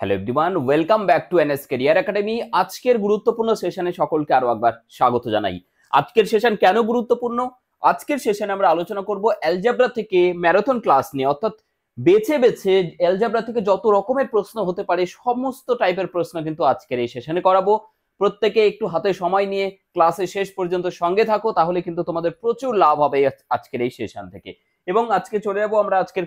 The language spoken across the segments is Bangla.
Hello everyone, welcome back to NS career academy. আজকের গুরুত্বপূর্ণ সেশনে সকলকে আরো একবার স্বাগত জানাই। আজকের সেশন কেন গুরুত্বপূর্ণ? আজকের সেশনে আমরা আলোচনা করব অ্যালজেব্রা থেকে ম্যারাথন ক্লাস নিয়ে, অর্থাৎ বেছে বেছে অ্যালজেব্রা থেকে যত রকমের প্রশ্ন হতে পারে সমস্ত টাইপের প্রশ্ন কিন্তু আজকের এই সেশনে করাবো। প্রত্যেকে একটু হাতে সময় নিয়ে ক্লাসে শেষ পর্যন্ত সঙ্গে থাকো, তাহলে কিন্তু তোমাদের প্রচুর লাভ হবে আজকের এই সেশন থেকে। এবং আজকে চলে যাবো আমরা আজকের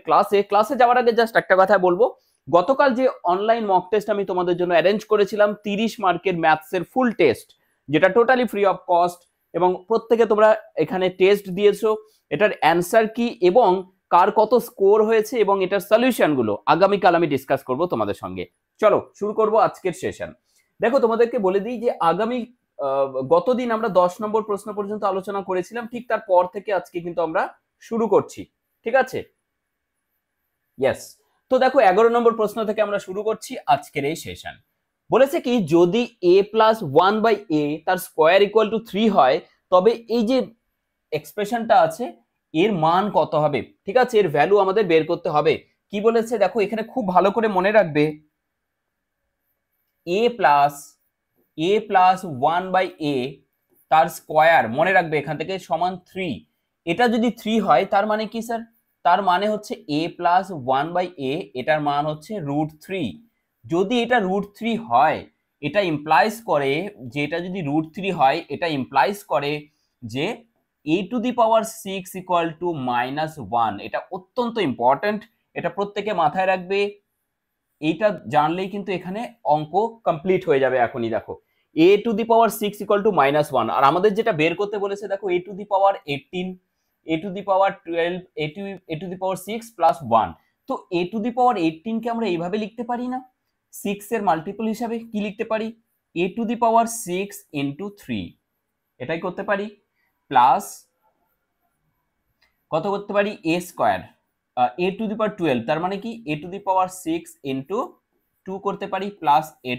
ক্লাসে যাওয়ার আগে জাস্ট একটা কথা বলবো। গতকাল যে অনলাইন মক টেস্ট আমি তোমাদের জন্য অ্যারেঞ্জ করেছিলাম 30 মার্কের ম্যাথসের ফুল টেস্ট, যেটা টোটালি ফ্রি অফ কস্ট, এবং প্রত্যেকে তোমরা এখানে টেস্ট দিয়েছো। এটার অ্যান্সার কি এবং কার কত স্কোর হয়েছে এবং এটার সলিউশন গুলো আগামীকাল আমি ডিসকাস করব তোমাদের সঙ্গে। চলো শুরু করব আজকের সেশন। দেখো তোমাদেরকে বলে দিই যে আগামী গতদিন আমরা 10 নম্বর প্রশ্ন পর্যন্ত আলোচনা করেছিলাম, ঠিক তারপর থেকে আজকে কিন্তু আমরা শুরু করছি। ঠিক আছে? ইয়েস। তো দেখো 11 নম্বর প্রশ্ন থেকে আমরা শুরু করছি আজকের এই সেশন। বলেছে কি, যদি a প্লাস 1/a তার স্কোয়ার ইকুয়াল টু 3 হয়, তবে এই যে এক্সপ্রেশনটা আছে এর মান কত হবে। ঠিক আছে, এর ভ্যালু আমাদের বের করতে হবে। কি বলেছে দেখো, এখানে খুব ভালো করে মনে রাখবে, a প্লাস 1/a তার স্কোয়ার মনে রাখবে এখান থেকে সমান 3। এটা যদি 3 হয় তার মানে কি স্যার? তার মানে হচ্ছে a+1/a, এটার মান হচ্ছে √3। যদি এটা √3 হয়, এটা ইমপ্লাইজ করে যে, এটা যদি √3 হয় এটা ইমপ্লাইজ করে যে a⁶ = -1। এটা অত্যন্ত ইম্পর্টেন্ট, এটা প্রত্যেকে মাথায় রাখবে। এইটা জানলেই কিন্তু এখানে অঙ্ক কমপ্লিট হয়ে যাবে এখনই। দেখো a⁶ = -1, আর আমাদের যেটা বের করতে বলেছে দেখো a⁴18, a⁴12, a⁶6 প্লাস 1। তো a⁴18 কে আমরা এইভাবে লিখতে পারি না? 6 এর মাল্টিপল হিসাবে কি লিখতে পারি? a⁶ ইন্টু 3, এটাই করতে পারি। প্লাস কত করতে পারি? a স্কোয়ার, a⁴12, তার মানে কি a⁶ ইন্টু 2 করতে পারি, প্লাস a⁶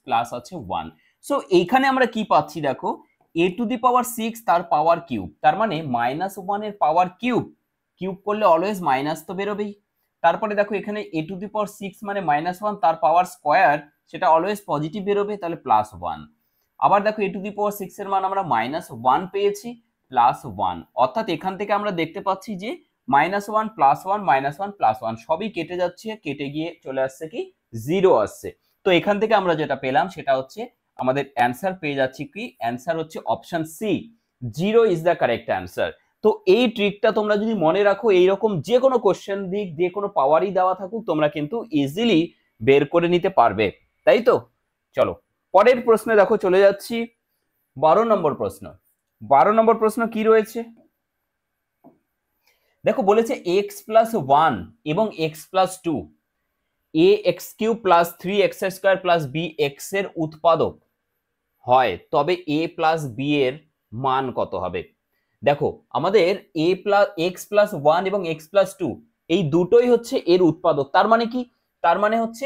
প্লাস আছে 1। সো এইখানে আমরা কি পাচ্ছি দেখো, a⁶ তার পাওয়ার কিউব, তার মানে -1 এর পাওয়ার কিউব। কিউব করলে অলওয়েজ মাইনাস তো বেরোবেই। তারপরে দেখো এখানে a⁶ মানে -1, তার পাওয়ার স্কোয়ার, সেটা অলওয়েজ পজিটিভ বেরোবে, তাহলে +1। আবার দেখো a⁶ এর মান আমরা -1 পেয়েছি, +1, অর্থাৎ এখান থেকে আমরা দেখতে পাচ্ছি যে -1 +1 -1 +1 সবই কেটে যাচ্ছে, কেটে গিয়ে চলে আসছে কি 0 আসছে। তো এখান থেকে আমরা যেটা পেলাম সেটা হচ্ছে আমাদের অ্যান্সার পেয়ে যাচ্ছি কি, অ্যান্সার হচ্ছে option C, 0 is the correct answer. তো এই ট্রিকটা তোমরা যদি মনে রাখো, এইরকম যে কোনো কোশ্চেন দিক, যে কোনো পাওয়ারই দেওয়া থাকুক, তোমরা কিন্তু ইজিলি বের করে নিতে পারবে। তাই তো? চলো পরের প্রশ্নে দেখো চলে যাচ্ছি। 12 নম্বর প্রশ্ন। 12 নম্বর প্রশ্ন কি রয়েছে দেখো, বলেছে x+1 এবং x+2 ax³ + 3x² + bx এর উৎপাদক হয়, তবে a প্লাস b এর মান কত হবে। দেখো আমাদের x+1 এবং x+2 এই দুটোই হচ্ছে এর উৎপাদক। তার মানে কি? তার মানে হচ্ছে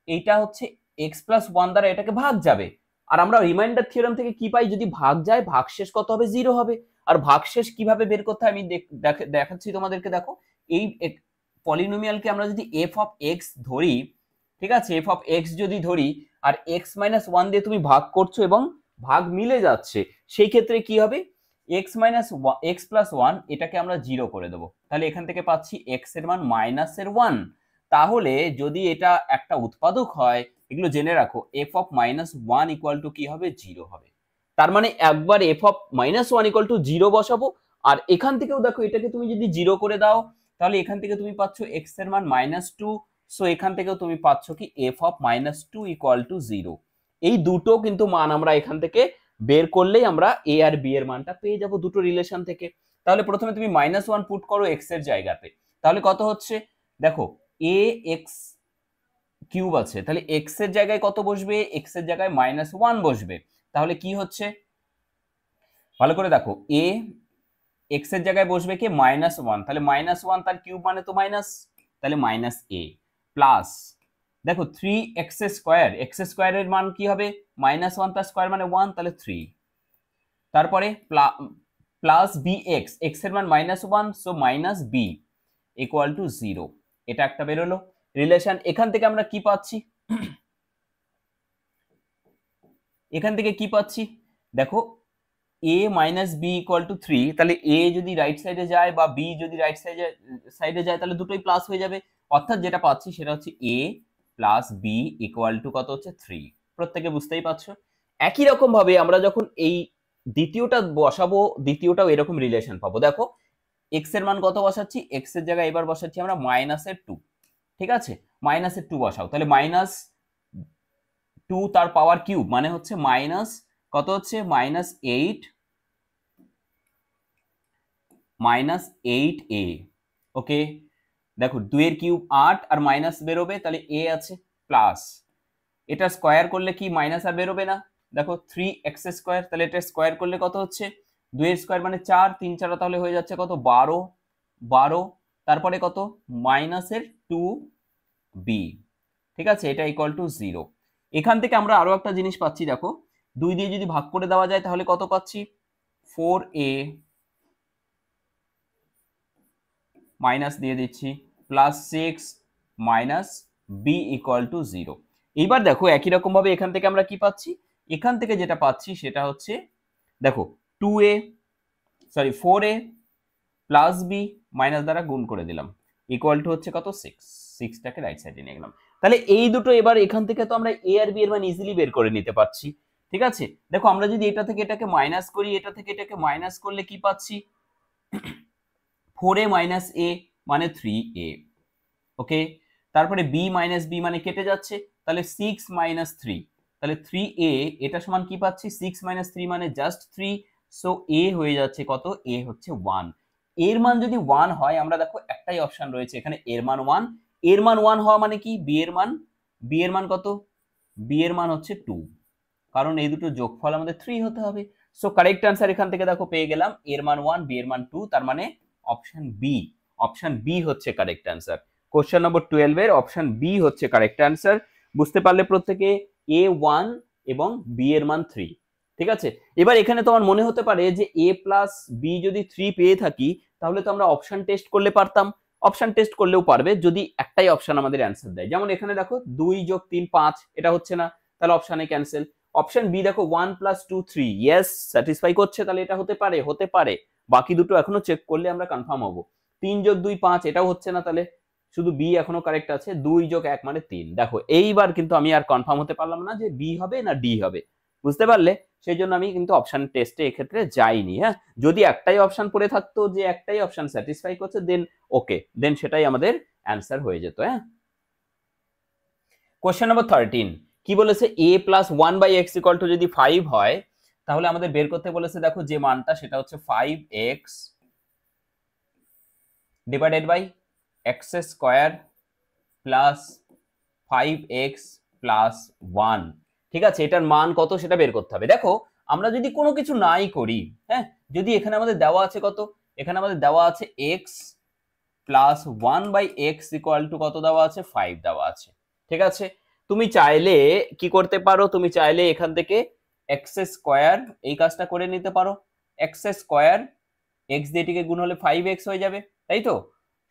এইটা হচ্ছে x+1 দ্বারা এটাকে ভাগ যাবে। আর আমরা রিমাইন্ডার থিওরেম থেকে কি পাই, যদি ভাগ যায় ভাগশেষ কত হবে? 0 হবে। আর ভাগশেষ কিভাবে বের করতে হয় আমি দেখাচ্ছি তোমাদেরকে। দেখো এই পলিনোমিয়ালকে আমরা যদি f(x) ধরি, ঠিক আছে, f(x) যদি ধরি আর x-1 দিয়ে তুমি ভাগ করছো এবং ভাগ মিলে যাচ্ছে, সেই ক্ষেত্রে কি হবে, x+1 এটাকে আমরা 0 করে দেবো, তাহলে এখান থেকে পাচ্ছি x এর মান -1। তাহলে যদি এটা একটা উৎপাদক হয়, এগুলো জেনে রাখো, f(-1) কি হবে? 0 হবে। তার মানে একবার f(-1) 0 বসাবো, আর এখান থেকেও দেখো এটাকে তুমি যদি 0 করে দাও, তাহলে এখান থেকে তুমি পাচ্ছ x এর মান -2। সো এখান থেকেও তুমি পাচ্ছ কি f(-2) 0। এই দুটো কিন্তু মান আমরা এখান থেকে বের করলেই আমরা a আর b এর মানটা পেয়ে যাব দুটো রিলেশন থেকে। তাহলে প্রথমে তুমি -1 পুট করো x এর জায়গাতে, তাহলে কত হচ্ছে দেখো, ax³ আছে, তাহলে x এর জায়গায় কত বসবে? x এর জায়গায় -1 বসবে। তাহলে কি হচ্ছে ভালো করে দেখো, a x এর জায়গায় বসবে কি? -1, তাহলে -1 তার কিউব মানে তো মাইনাস, তাহলে -a প্লাস দেখো 3x², x² এর মান কি হবে? -1 তার স্কয়ার মানে 1, তাহলে 3। তারপরে প্লাস bx, x এর মান -1, সো -b = 0। এটা একটা বেরোলো রিলেশন। এখান থেকে আমরা কি পাচ্ছি? এখান থেকে কি পাচ্ছি দেখো, a minus b equal to 3, তাহলে a যদি রাইট সাইডে যায় বা b যদি রাইট সাইডে যায় তাহলে দুটোই প্লাস হয়ে যাবে। অর্থাৎ যেটা পাচ্ছি সেটা হচ্ছে a plus b equal to কত হচ্ছে 3। প্রত্যেকে বুঝতেই পারছো। একই রকম ভাবে আমরা যখন এই দ্বিতীয়টা বসাবো, দ্বিতীয়টাও এরকম রিলেশন পাবো। দেখো x এর মান কত বসাচ্ছি, x এর জায়গায় এবার বসাচ্ছি আমরা মাইনাসের 2। ঠিক আছে, মাইনাসের 2 বসাও, তাহলে মাইনাস 2 তার পাওয়ার কিউব মানে হচ্ছে মাইনাস কত হচ্ছে মাইনাস 8a। ওকে, দেখো 2 এর কিউব 8 আর মাইনাস বেরোবে, তাহলে a আছে প্লাস, এটা স্কয়ার করলে কি মাইনাস আর বেরোবে না, দেখো 3x স্কয়ার, তাহলে এটা স্কয়ার করলে কত হচ্ছে 2 এর স্কয়ার মানে 4, 3 4 তাহলে হয়ে যাচ্ছে কত 12, তারপরে কত মাইনাসের 2b। ঠিক আছে, এটা ইকুয়াল টু 0। এখান থেকে আমরা আরো একটা জিনিস পাচ্ছি, দেখো 2 দিয়ে যদি ভাগ করে দেওয়া যায় তাহলে কত পাচ্ছি 4a মাইনাস দিয়ে দিচ্ছি plus 6 minus b equal to 0। এইবার দেখো একই রকম ভাবে এখান থেকে আমরা কি পাচ্ছি, এখান থেকে যেটা পাচ্ছি সেটা হচ্ছে দেখো 4a প্লাস বি মাইনাস দ্বারা গুণ করে দিলাম ইকুয়াল টু হচ্ছে কত 6টাকে রাইট সাইডে নিয়ে গেলাম। তাহলে এই দুটো এবার এখান থেকে তো আমরা a আর b এর মান ইজিলি বের করে নিতে পারছি। ঠিক আছে, দেখো আমরা যদি এটা থেকে এটাকে মাইনাস করি, এটা থেকে এটাকে মাইনাস করলে কি পাচ্ছি 4a মাইনাস a মানে 3a। ওকে, তারপরে b মাইনাস b মানে কেটে যাচ্ছে, তাহলে 6 মাইনাস 3, তাহলে 3a, এটা সমান কি পাচ্ছি 6 মাইনাস 3 মানে জাস্ট 3। সো a হয়ে যাচ্ছে কত, a হচ্ছে 1। এর মান যদি 1 হয়, আমরা দেখো একটাই অপশন রয়েছে এখানে, এর মান 1। এর মান 1 হওয়া মানে কি b এর মান কত, b এর মান হচ্ছে 2, কারণ এই দুটো যোগফল আমাদের 3 হতে হবে। সো কারেক্ট অ্যান্সার এখান থেকে দেখো পেয়ে গেলাম, এর মান 1 b এর মান 2, তার মানে অপশন বি হচ্ছে কারেক্ট অ্যান্সার। কোশ্চেন নম্বর 12 এর অপশন বি হচ্ছে কারেক্ট অ্যান্সার। বুঝতে পারলে প্রত্যেকে, a 1 এবং b এর মান 3। ঠিক আছে, এবার এখানে তোমার মনে হতে পারে যে a প্লাস বি যদি 3 পেয়ে থাকি তাহলে তো আমরা অপশন টেস্ট করলে পারতাম। অপশন টেস্ট করলেও পারবে যদি একটাই অপশন আমাদের অ্যান্সার দেয়। যেমন এখানে দেখো 2 যোগ 3 5, এটা হচ্ছে না, তাহলে অপশনে ক্যান্সেল। অপশন বি দেখো 1 প্লাস 2 3, ইয়েস স্যাটিসফাই করছে, তাহলে এটা হতে পারে। বাকি দুটো এখনো চেক করলে আমরা কনফার্ম হবো। 3 যোগ 2 5, এটাও হচ্ছে না, তাহলে শুধু বি এখনো কারেক্ট আছে। 2 যোগ 1 মানে 3। দেখো এইবার কিন্তু আমি আর কনফার্ম হতে পারলাম না যে বি হবে না ডি হবে, বুঝতে পারলে? সেই জন্য আমি কিন্তু অপশন টেস্টে এক্ষেত্রে যাইনি। হ্যাঁ, যদি একটাই অপশন পড়ে থাকতো যে একটাই অপশন স্যাটিসফাই করছে, দেন ওকে, দেন সেটাই আমাদের অ্যান্সার হয়ে যেত। হ্যাঁ, কোশ্চেন নম্বর 13 কি বলেছে, a plus 1/x equal to যদি 5 হয় তাহলে আমাদের বের করতে বলেছে, দেখো যে মানটা সেটা হচ্ছে 5x divided by x square plus 5x plus 1। ঠিক আছে, এটার মান কত সেটা বের করতে হবে। দেখো আমরা যদি কোনো কিছু নাই করি, হ্যাঁ, যদি এখানে আমাদের দেওয়া আছে কত, এখানে আমাদের দেওয়া আছে x plus 1/x equal to কত দেওয়া আছে 5 দেওয়া আছে। ঠিক আছে, তুমি চাইলে কি করতে পারো, তুমি চাইলে এখান থেকে x স্কয়ার এই কাজটা করে নিতে পারো। x স্কয়ার x দিয়ে এটিকে গুণ হলে 5x হয়ে যাবে, তাই তো,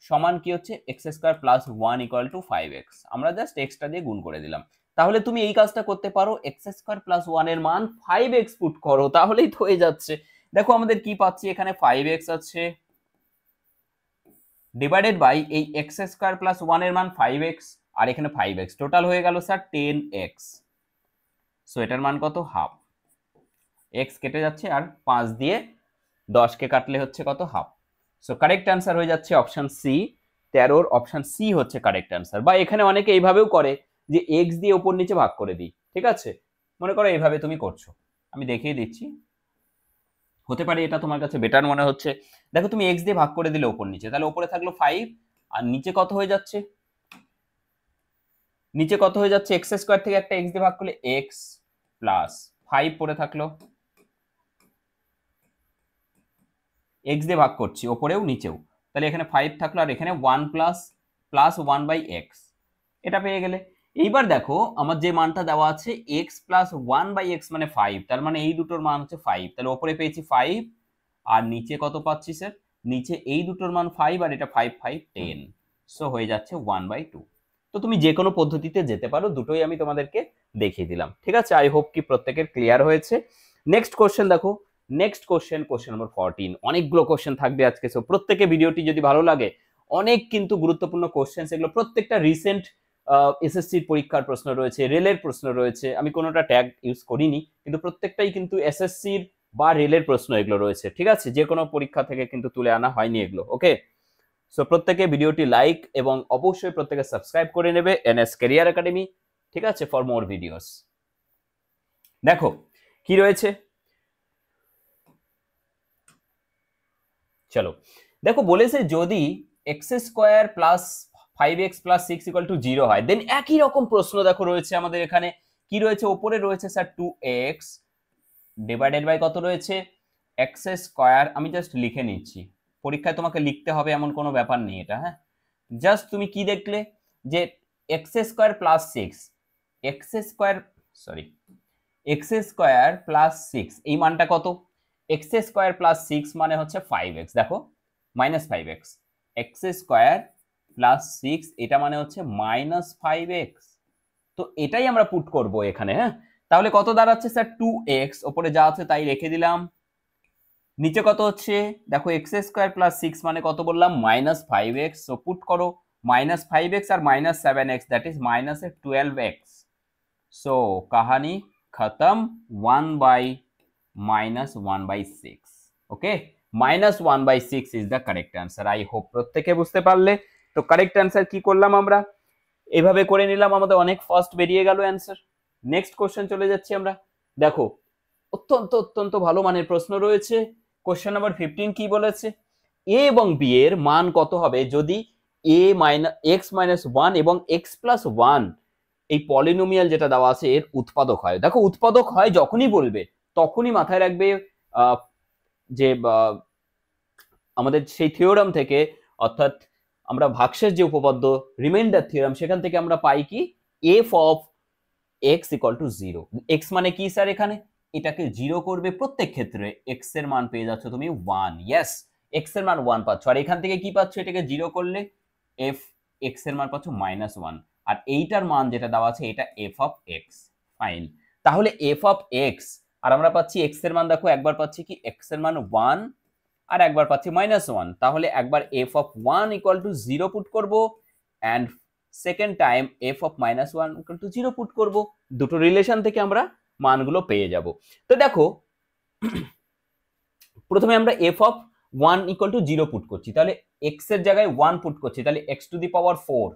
সমান কি হচ্ছে x square plus 1 equal two 5x। আমরা জাস্ট এক্সটা দিয়ে গুণ করে দিলাম। তাহলে তুমি এই কাজটা করতে পারো, x স্কয়ার প্লাস 1 এর মান 5x পুট করো, তাহলেই তো হয়ে যাচ্ছে। দেখো আমাদের কি পাচ্ছি, এখানে 5x আছে ডিভাইডেড বাই এই x স্কয়ার প্লাস 1 এর মান 5x আর এখানে 5x, টোটাল হয়ে গেল স্যার 10x। সো এটার মান কত, হাফ। x কেটে যাচ্ছে আর 5 দিয়ে 10 কে কাটলে হচ্ছে কত, হাফ। সো কারেক্ট অ্যান্সার হয়ে যাচ্ছে অপশন সি। 13 অপশন সি হচ্ছে কারেক্ট অ্যান্সার। বা এখানে অনেকে এইভাবেও করে যে x দিয়ে উপর নিচে ভাগ করে দিই। ঠিক আছে, মনে করো এইভাবে তুমি করছো, আমি দেখিয়ে দিচ্ছি, হতে পারে এটা তোমার কাছে বেটার মনে হচ্ছে। দেখো তুমি x দিয়ে ভাগ করে দিলে উপর নিচে, তাহলে উপরে থাকলো 5 আর নিচে কত হয়ে যাচ্ছে, নিচে কত হয়ে যাচ্ছে, x স্কয়ার থেকে একটা x দিয়ে ভাগ করলে x প্লাস 5 পড়ে থাকলো, x দিয়ে ভাগ করছি ওপরেও নিচেও, তাহলে এখানে 5 থাকলো আর এখানে 1 প্লাস 1/x, এটা পেয়ে গেলে। এইবার দেখো আমার যে মানটা দেওয়া আছে x প্লাস 1/x মানে 5, তার মানে এই দুটোর মান হচ্ছে 5, তাহলে ওপরে পেয়েছি 5 আর নিচে কত পাচ্ছি স্যার, নিচে এই দুটোর মান 5 আর এটা 5 5 10, সো হয়ে যাচ্ছে 1/2। তো তো তুমি যে কোনো পদ্ধতিতে যেতে পারো, দুটোই আমি তোমাদেরকে দেখিয়ে দিলাম। ঠিক আছে, আই হোপ কি প্রত্যেকের ক্লিয়ার হয়েছে। নেক্সট কোশ্চেন দেখো, নেক্সট কোশ্চেন নম্বর 14। অনেকগুলো কোশ্চেন থাকবে আজকে, সো প্রত্যেকে ভিডিওটি যদি ভালো লাগে, অনেক কিন্তু গুরুত্বপূর্ণ কোশ্চেন, এগুলো প্রত্যেকটা রিসেন্ট এসএসসির পরীক্ষার প্রশ্ন রয়েছে, রেলের প্রশ্ন রয়েছে, আমি কোনোটা ট্যাগ ইউজ করিনি, কিন্তু প্রত্যেকটাই কিন্তু এসএসসির বা রেলের প্রশ্ন এগুলো রয়েছে। ঠিক আছে, যে কোনো পরীক্ষা থেকে কিন্তু তুলে আনা হয়নি এগুলো। ওকে, সো প্রত্যেকে ভিডিওটি লাইক এবং অবশ্যই প্রত্যেকে সাবস্ক্রাইব করে নেবে এনএস ক্যারিয়ার একাডেমি। ঠিক আছে, ফর মোর ভিডিওস। দেখো কি রয়েছে, চলো দেখো, বলেছে যদি x square plus 5x plus 6 equal to 0 হয়, দেন একই রকম প্রশ্ন দেখো রয়েছে আমাদের এখানে। কি রয়েছে, ওপরে রয়েছে স্যার 2x ডিভাইডেড বাই কত রয়েছে, এক্স স্কোয়ার। আমি জাস্ট লিখে নিচ্ছি, পরীক্ষায় তোমাকে লিখতে হবে এমন কোনো ব্যাপার নেই এটা। হ্যাঁ, জাস্ট তুমি কি দেখলে যে x square plus 6, x square sorry x square plus 6, এই মানটা কত, এক্স স্কোয়ার প্লাস 6 মানে হচ্ছে 5x, দেখো minus 5x, x square plus 6 এটা মানে হচ্ছে মাইনাস 5x। তো এটাই আমরা পুট করব এখানে। হ্যাঁ, তাহলে কত দাঁড়াচ্ছে স্যার, 2x, ওপরে যা আছে তাই রেখে দিলাম, নিচে কত হচ্ছে দেখো, এক্স স্কোয়ার প্লাস 6 মানে কত বললাম, মাইনাস 5x, সো পুট করো মাইনাস 5x আর minus 7x, that is minus 12x। So কাহানি খতম, 1/-1/6। Okay, -1/6 is the correct answer. I hope প্রত্যেকে বুঝতে পারলে। তো কারেক্ট অ্যান্সার কি করলাম আমরা, এভাবে করে নিলাম, আমাদের অনেক ফাস্ট বেরিয়ে গেল অ্যান্সার। নেক্সট কোশ্চেন চলে যাচ্ছি আমরা। দেখো অত্যন্ত অত্যন্ত ভালো মানের প্রশ্ন রয়েছে। কোশ্চেন নাম্বার 15 কি বলেছে, এ এবং বি এর মান কত হবে যদি x-1 এবং x+1 এই পলিনোমিয়াল যেটা দেওয়া আছে এর উৎপাদক হয়। দেখো উৎপাদক হয় যখনই বলবে তখনই মাথায় রাখবে যে আমাদের সেই থিওরাম থেকে, অর্থাৎ আমরা ভাগশেষ যে উপপাদ্য রিমাইন্ডার থিওরাম, সেখান থেকে আমরা পাই কি F of x equal to 0। X মানে কি স্যার, এখানে এটাকে 0 করবে প্রত্যেক ক্ষেত্রে, এক্স এর মান পেয়ে যাচ্ছ তুমি 1। ইয়েস, এক্স এর মান 1 পাচ্ছ, আর এখান থেকে কি পাচ্ছ, এটাকে 0 করলে এফ এক্স এর মান পাচ্ছ -1, আর এইটার মান যেটা দেওয়া আছে এটা এফ অফ এক্স। ফাইন, তাহলে এফ অফ এক্স, আর আমরা পাচ্ছি এক্স এর মান, দেখো একবার পাচ্ছি কি এক্স এর মান 1 আর একবার পাচ্ছি -1, তাহলে একবার f of 1 equal to 0 put করব, and second time f of -1 equal to 0 put করব। দুটো রিলেশন থেকে আমরা মানগুলো পেয়ে যাব। তো দেখো প্রথমে আমরা F of 1 equal to 0 put করছি, তাহলে এক্স এর জায়গায় 1 পুট করছি, তাহলে এক্স টু দি পাওয়ার 4,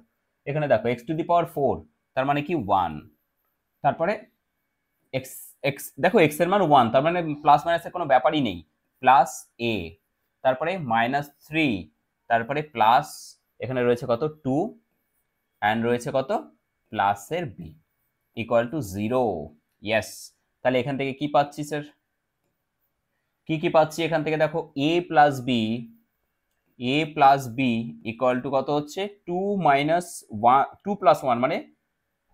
এখানে দেখো এক্স টু দি পাওয়ার 4 তার মানে কি 1, তারপরে এক্স এক্স দেখো এক্স এর মান 1 তার মানে প্লাস মাইনাসের কোনো ব্যাপারই নেই, প্লাস এ, তারপরে -3, তারপরে প্লাস এখানে রয়েছে কত 2, অ্যান্ড রয়েছে কত প্লাসের বি ইকুয়াল টু 0। ইয়েস, তাহলে এখান থেকে কি পাচ্ছি স্যার, কি পাচ্ছি এখান থেকে, দেখো a plus b equal to কত হচ্ছে 2 প্লাস 1 মানে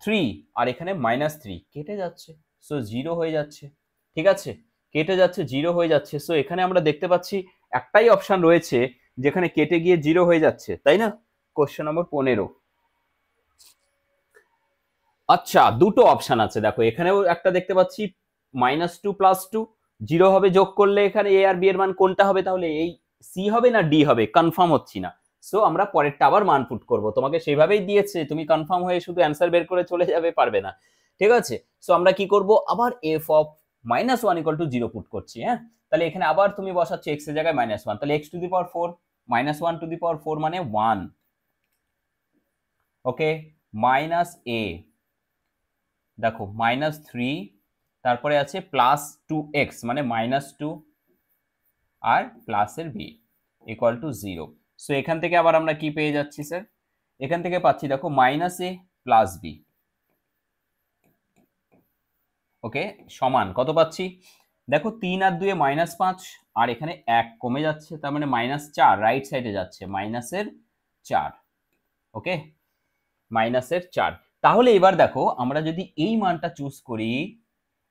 3, আর এখানে -3 কেটে যাচ্ছে, সো 0 হয়ে যাচ্ছে। ঠিক আছে, কেটে যাচ্ছে 0 হয়ে যাচ্ছে, সো এখানে আমরা দেখতে পাচ্ছি একটাই অপশন রয়েছে যেখানে কেটে গিয়ে 0 হয়ে যাচ্ছে, তাই না? Question number 15। আচ্ছা, দুটো অপশন আছে, দেখো এখানেও একটা দেখতে পাচ্ছি -2 + 2, 0 হবে যোগ করলে, এখানে এ আর বি এর মান কোনটা হবে, তাহলে এই সি হবে না ডি হবে, কনফার্ম হচ্ছি না। সো আমরা পরেরটা আবার মান পুট করব, তোমাকে সেইভাবেই দিয়েছে, তুমি কনফার্ম হয়ে শুধু অ্যান্সার বের করে চলে যাবে, পারবে না। ঠিক আছে, সো আমরা কি করব, আবার F of -1 equal to 0 put করছি। হ্যাঁ, তাহলে এখানে আবার তুমি বসাচ্ছ এক্স এর জায়গায় -1, তাহলে x to the power 4 -1 to the power 4 মানে 1, ওকে, মাইনাস এ, দেখো -3, তারপরে আছে +2x মানে -2, আর প্লাসের বি ইকুয়াল টু 0। সো এখান থেকে আবার আমরা কি পেয়ে যাচ্ছি স্যার, এখান থেকে পাচ্ছি দেখো -a প্লাস বি, ওকে, সমান কত পাচ্ছি, দেখো 3 আর 2 -5, আর এখানে 1 কমে যাচ্ছে, তার মানে -4 রাইট সাইডে যাচ্ছে, -4, ওকে, -4। তাহলে এবার দেখো আমরা যদি এই মানটা চুজ করি,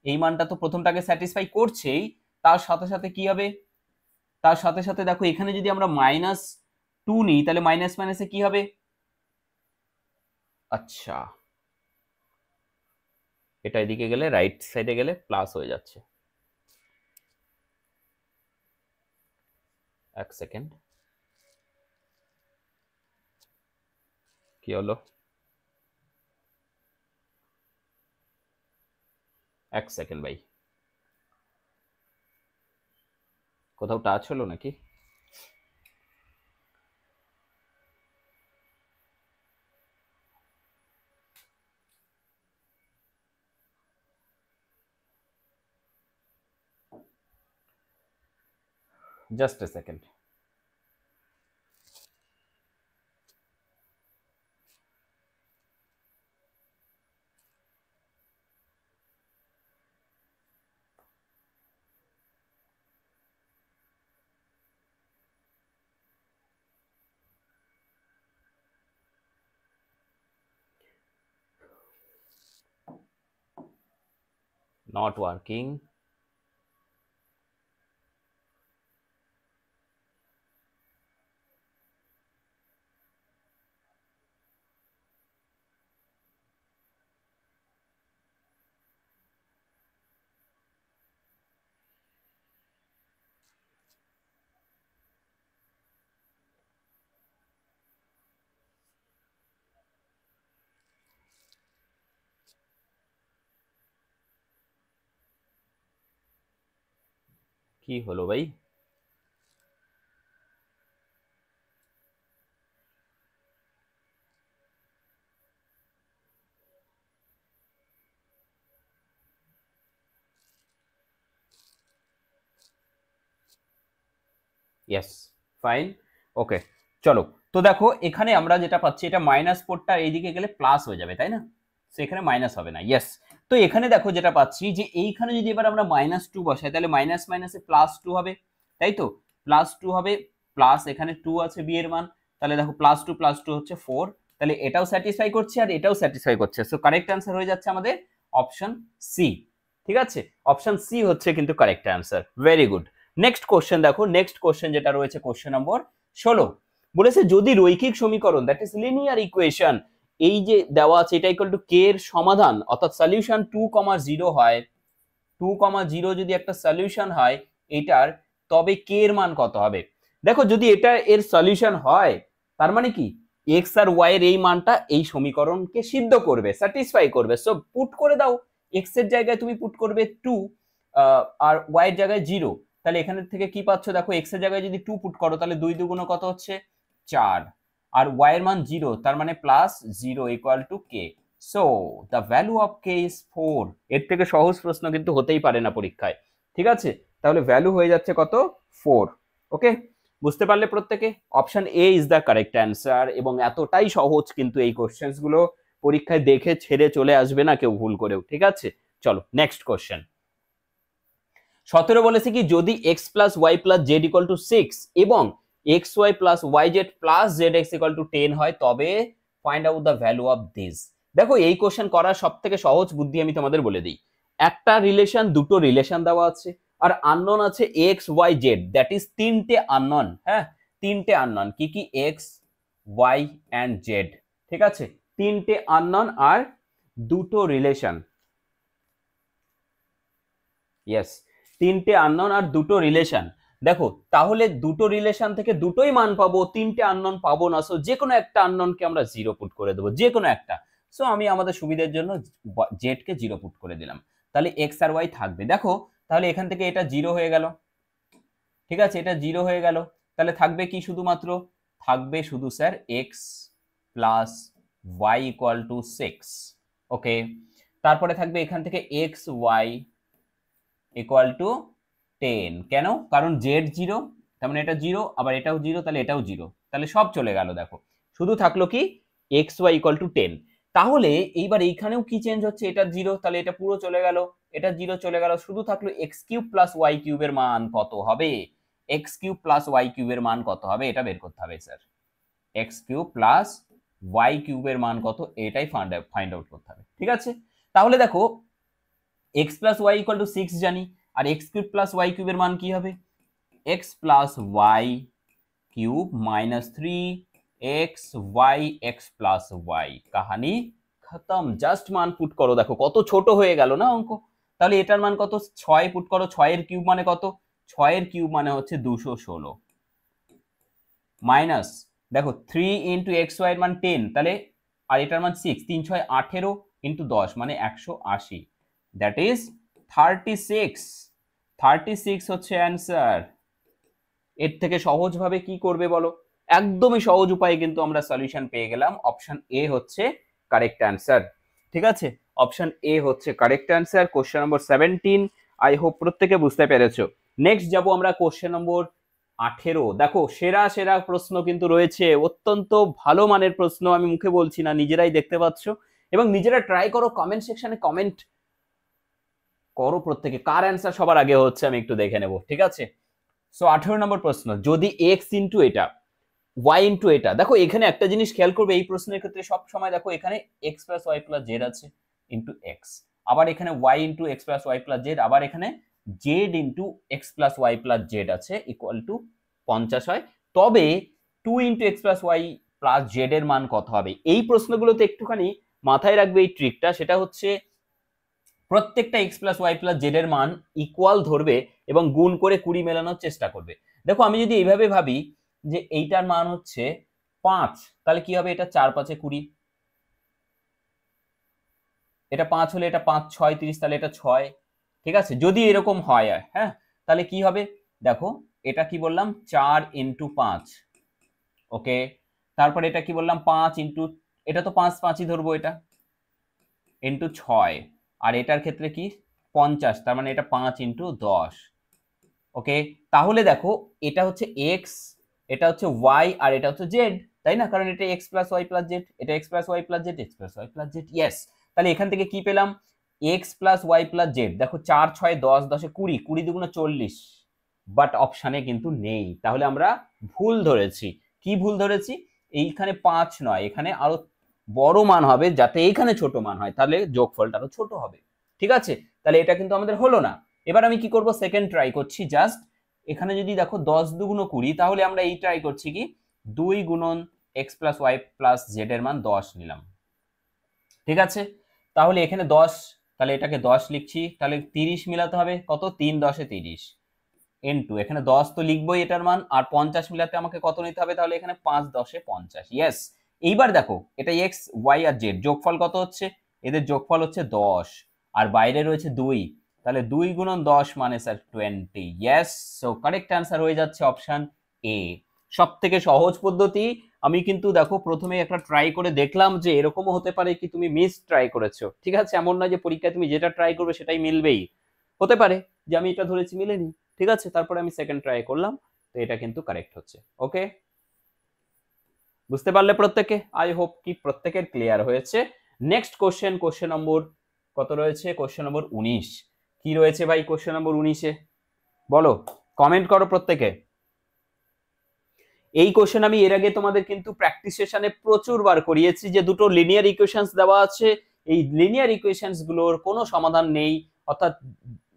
এই মানটা তো প্রথমটাকে স্যাটিসফাই করছেই, তার সাথে সাথে কি হবে, তার সাথে সাথে দেখো এখানে যদি আমরা -2 নিই, তাহলে মাইনাস মাইনাসে কি হবে, আচ্ছা, এটা এদিকে গেলে রাইট সাইডে গেলে প্লাস হয়ে যাচ্ছে। এক সেকেন্ড, কি হলো? এক সেকেন্ড ভাই, কোথাও টাচ হলো নাকি? Just a second. Not working. কি হলো ভাই? ইয়েস, ফাইন, ওকে। চলো, তো দেখো এখানে আমরা যেটা পাচ্ছি, এটা -4টা এইদিকে গেলে প্লাস হয়ে যাবে, তাই না? তো এখানে মাইনাস হবে না, ইয়েস। তো এখানে দেখো যেটা পাচ্ছি যে এইখানে যদি এবার আমরা -2 বসাই, তাহলে মাইনাস মাইনাসে +2 হবে, তাই তো? +2 হবে, প্লাস এখানে 2 আছে বি এর মান, তাহলে দেখো +2 + 2 হচ্ছে 4, তাহলে এটাও স্যাটিসফাই করছে আর এটাও স্যাটিসফাই করছে। সো কারেক্ট অ্যান্সার হয়ে যাচ্ছে আমাদের অপশন সি। ঠিক আছে, অপশন সি হচ্ছে কিন্তু correct answer. Very good. Next question দেখো, নেক্সট কোশ্চেন যেটা রয়েছে কোশ্চেন নম্বর 16, বলেছে যদি রৈখিক সমীকরণ দ্যাট ইজ লিনিয়ার ইকুয়েশন, এই যে দেওয়া আছে এটা ইকুয়াল টু কে এর সমাধান অর্থাৎ সলিউশন 2,0 হয়, 2,0 যদি একটা সলিউশন হয় এটার, তবে কে এর মান কত হবে? দেখো যদি এটা এর সলিউশন হয়, তার মানে কি এক্স আর ওয়াই এর এই মানটা এই সমীকরণকে সিদ্ধ করবে, স্যাটিসফাই করবে। সো পুট করে দাও, এক্স এর জায়গায় তুমি পুট করবে 2 আর ওয়াই এর জায়গায় 0। তাহলে এখানে থেকে কি পাচ্ছ দেখো, এক্স এর জায়গায় যদি 2 পুট করো তাহলে 2 2 কত হচ্ছে 4, আর ওয়াই এর মান 0, তার মানে +0 equal to K. So the value of K is 4। এর থেকে সহজ প্রশ্ন কিন্তু হতেই পারে না পরীক্ষায়। ঠিক আছে, তাহলে ভ্যালু হয়ে যাচ্ছে কত? 4। ওকে, বুঝতে পারলে প্রত্যেকে? Option A is the correct answer. এবং এতটাই সহজ কিন্তু এই কোশ্চেন্স গুলো, পরীক্ষায় দেখে ছেড়ে চলে আসবে না কেউ ভুল করেও। ঠিক আছে, চলো নেক্সট কোশ্চেন। 17 বলেছে কি যদি x + y + z = 6 এবং xy + yz + zx = 10 হয়, তবে find out the value of this. দেখো এই কোশ্চেন করার সব থেকে সহজ বুদ্ধি আমি তোমাদের বলে দিই। একটা রিলেশন, দুটো রিলেশন দেওয়া আছে আর আননোন আছে x y z, that is তিনটে আননোন। হ্যাঁ, তিনটে আননোন, কি কি? x y and z। ঠিক আছে, তিনটে আননোন আর দুটো রিলেশন। ইয়েস, তিনটে আননোন আর দুটো রিলেশন। দেখো তাহলে দুটো রিলেশন থেকে দুটোই মান পাবো, তিনটে আননোন পাবো না। সো যে কোনো একটা আননোনকে আমরা 0 পুট করে দেবো, যে কোনো একটা। সো আমি আমাদের সুবিধার জন্য জেড কে 0 পুট করে দিলাম, তাহলে এক্স আর ওয়াই থাকবে। দেখো তাহলে এখান থেকে এটা 0 হয়ে গেল। ঠিক আছে, এটা 0 হয়ে গেল, তাহলে থাকবে কি? শুধুমাত্র থাকবে শুধু sir x plus y equal to 6। Okay, তারপরে থাকবে এখান থেকে এক্স ওয়াই ইকুয়াল টু 10। কেন? কারণ জেড 0, তার মানে এটা 0, আবার এটাও 0, তাহলে এটাও 0, তাহলে সব চলে গেল। দেখো শুধু থাকলো কি এক্স ওয়াই ইকুয়াল টু 10। তাহলে এইবার এইখানেও কি চেঞ্জ হচ্ছে? এটা 0, তাহলে এটা পুরো চলে গেল, এটা 0 চলে গেল, শুধু থাকলো এক্স কিউব প্লাস ওয়াই কিউবের মান কত হবে? এক্স কিউব প্লাস ওয়াই কিউবের মান কত হবে এটা বের করতে হবে sir. X cube plus y কিউবের মান কত, এটাই ফাইন্ড আউট করতে হবে। ঠিক আছে, তাহলে দেখো x plus y equal to 6 জানি, আর এক্স কিউব প্লাস ওয়াই কিউবের মান কি হবে? X plus y cube -3 x y x plus y, কাহানি খতম। জাস্ট মান পুট করো, দেখো কত ছোট হয়ে গেল না অঙ্ক। তাহলে এটার মান কত, 6 পুট করো, 6 এর কিউব মানে কত, 6 এর কিউব মানে হচ্ছে 216, মাইনাস দেখো 3 ইন্টু এক্স ওয়াই এর মান 10, তাহলে আর এটার মান 6, 3 6 18 ইন্টু 10 মানে 180, দ্যাট ইজ 36। 36 হচ্ছে অ্যান্সার। এর থেকে সহজভাবে কি করবে বলো, একদমই সহজ উপায়ে কিন্তু আমরা সলিউশন পেয়ে গেলাম। অপশন এ হচ্ছে কারেক্ট অ্যান্সার। ঠিক আছে, অপশন এ হচ্ছে correct answer. Question number 17 I hope প্রত্যেকে বুঝতে পেরেছো। নেক্সট যাব আমরা কোশ্চেন নম্বর 18। দেখো সেরা সেরা প্রশ্ন কিন্তু রয়েছে, অত্যন্ত ভালো মানের প্রশ্ন, আমি মুখে বলছি না, নিজেরাই দেখতে পাচ্ছ। এবং নিজেরা ট্রাই করো, কমেন্ট সেকশনে কমেন্ট করো প্রত্যেকে, কার অ্যান্সার সবার আগে হচ্ছে আমি একটু দেখে নেব। ঠিক আছে, সো 18 নম্বর প্রশ্ন, যদি এক্স ইন্টু এটা ওয়াই ইন্টু এটা, দেখো এখানে একটা জিনিস খেয়াল করবে এই প্রশ্নের ক্ষেত্রে সব সময়, দেখো এখানে x plus y plus z আছে ইন্টু এক্স, আবার এখানে y into x plus y plus z, আবার এখানে z into x plus y plus z আছে ইকুয়াল টু 50 হয়। তবে 2 into x plus y plus z এর মান কত হবে? এই প্রশ্নগুলোতে একটুখানি মাথায় রাখবে এই ট্রিকটা, সেটা হচ্ছে প্রত্যেকটা x plus y plus z এর মান ইকুয়াল ধরবে এবং গুণ করে 20 মেলানোর চেষ্টা করবে। দেখো আমি যদি এইভাবে ভাবি যে এইটার মান হচ্ছে 5, তাহলে কি হবে, এটা 4 5 20, এটা 5 হলে এটা 5 6 30, তাহলে এটা 6। ঠিক আছে, যদি এরকম হয়, হ্যাঁ, তাহলে কি হবে, দেখো এটা কি বললাম 4 ইন্টু 5, ওকে, তারপর এটা কি বললাম 5 ইন্টু, এটা তো 5 5ই ধরবো, এটা ইন্টু 6, আর এটার ক্ষেত্রে কি 50, তার মানে এটা 5 ইন্টু 10, ওকে। তাহলে দেখো এটা হচ্ছে এক্স, এটা হচ্ছে ওয়াই, আর এটা হচ্ছে জেড, তাই না, কারণ এটা x plus y plus z, এটা x plus y plus z, x plus y plus z, yes. তাহলে এখান থেকে কি পেলাম, x plus y plus z, দেখো 4 6 10 10 20, 20 দুগুণে 40, বাট অপশানে কিন্তু নেই, তাহলে আমরা ভুল ধরেছি। কি ভুল ধরেছি, এইখানে 5 নয়, এখানে আরো বড় মান হবে, যাতে এইখানে ছোট মান হয়, তাহলে যোগফলটা আরো ছোট হবে। ঠিক আছে, তাহলে এটা কিন্তু আমাদের হলো না। এবার আমি কি করব, সেকেন্ড ট্রাই করছি, জাস্ট এখানে যদি দেখো 10 দুগুণ 20, তাহলে আমরা এই ট্রাই করছি কি 2 গুণন x plus y plus z এর মান 10 নিলাম। ঠিক আছে, তাহলে এখানে 10, তাহলে এটাকে 10 লিখছি, তাহলে 30 মিলাতে হবে, কত 3 10 এ 30 ইনটু এখানে 10 তো লিখবোই এটার মান, আর 50 মিলাতে আমাকে কত নিতে হবে, তাহলে এখানে 5 10 এ 50, ইয়েস। এইবার দেখো এটা এক্স ওয়াই আর জেড, যোগফল কত হচ্ছে, এদের যোগফল হচ্ছে 10, আর বাইরে রয়েছে 2, তাহলে 2 গুণন 10 মানে sir 20, yes. So correct answer হয়ে যাচ্ছে অপশন এ। সব থেকে সহজ পদ্ধতি। আমি কিন্তু দেখো প্রথমে একটা ট্রাই করে দেখলাম যে এরকমও হতে পারে কি তুমি মিস ট্রাই করেছো, ঠিক আছে, এমন নয় যে পরীক্ষায় তুমি যেটা ট্রাই করবে সেটাই মিলবেই, হতে পারে যে আমি এটা ধরেছি মিলেনি, ঠিক আছে, তারপরে আমি সেকেন্ড ট্রাই করলাম, তো এটা কিন্তু কারেক্ট হচ্ছে। ওকে, বুঝতে পারলে প্রত্যেকে, আই হোপ কি প্রত্যেকের ক্লিয়ার হয়েছে। নেক্সট কোশ্চেন, কোশ্চেন নম্বর কত রয়েছে, কোশ্চেন নম্বর 19। কি রয়েছে ভাই কোশ্চেন নম্বর 19-এ, বলো, কমেন্ট করো প্রত্যেকে। এই কোশ্চেন আমি এর আগে তোমাদের কিন্তু প্র্যাকটিস সেশনে প্রচুর বার করিয়েছি, যে দুটো লিনিয়ার ইকুয়েশনস দেওয়া আছে, এই লিনিয়ার ইকুয়েশনস গুলোর কোনো সমাধান নেই, অর্থাৎ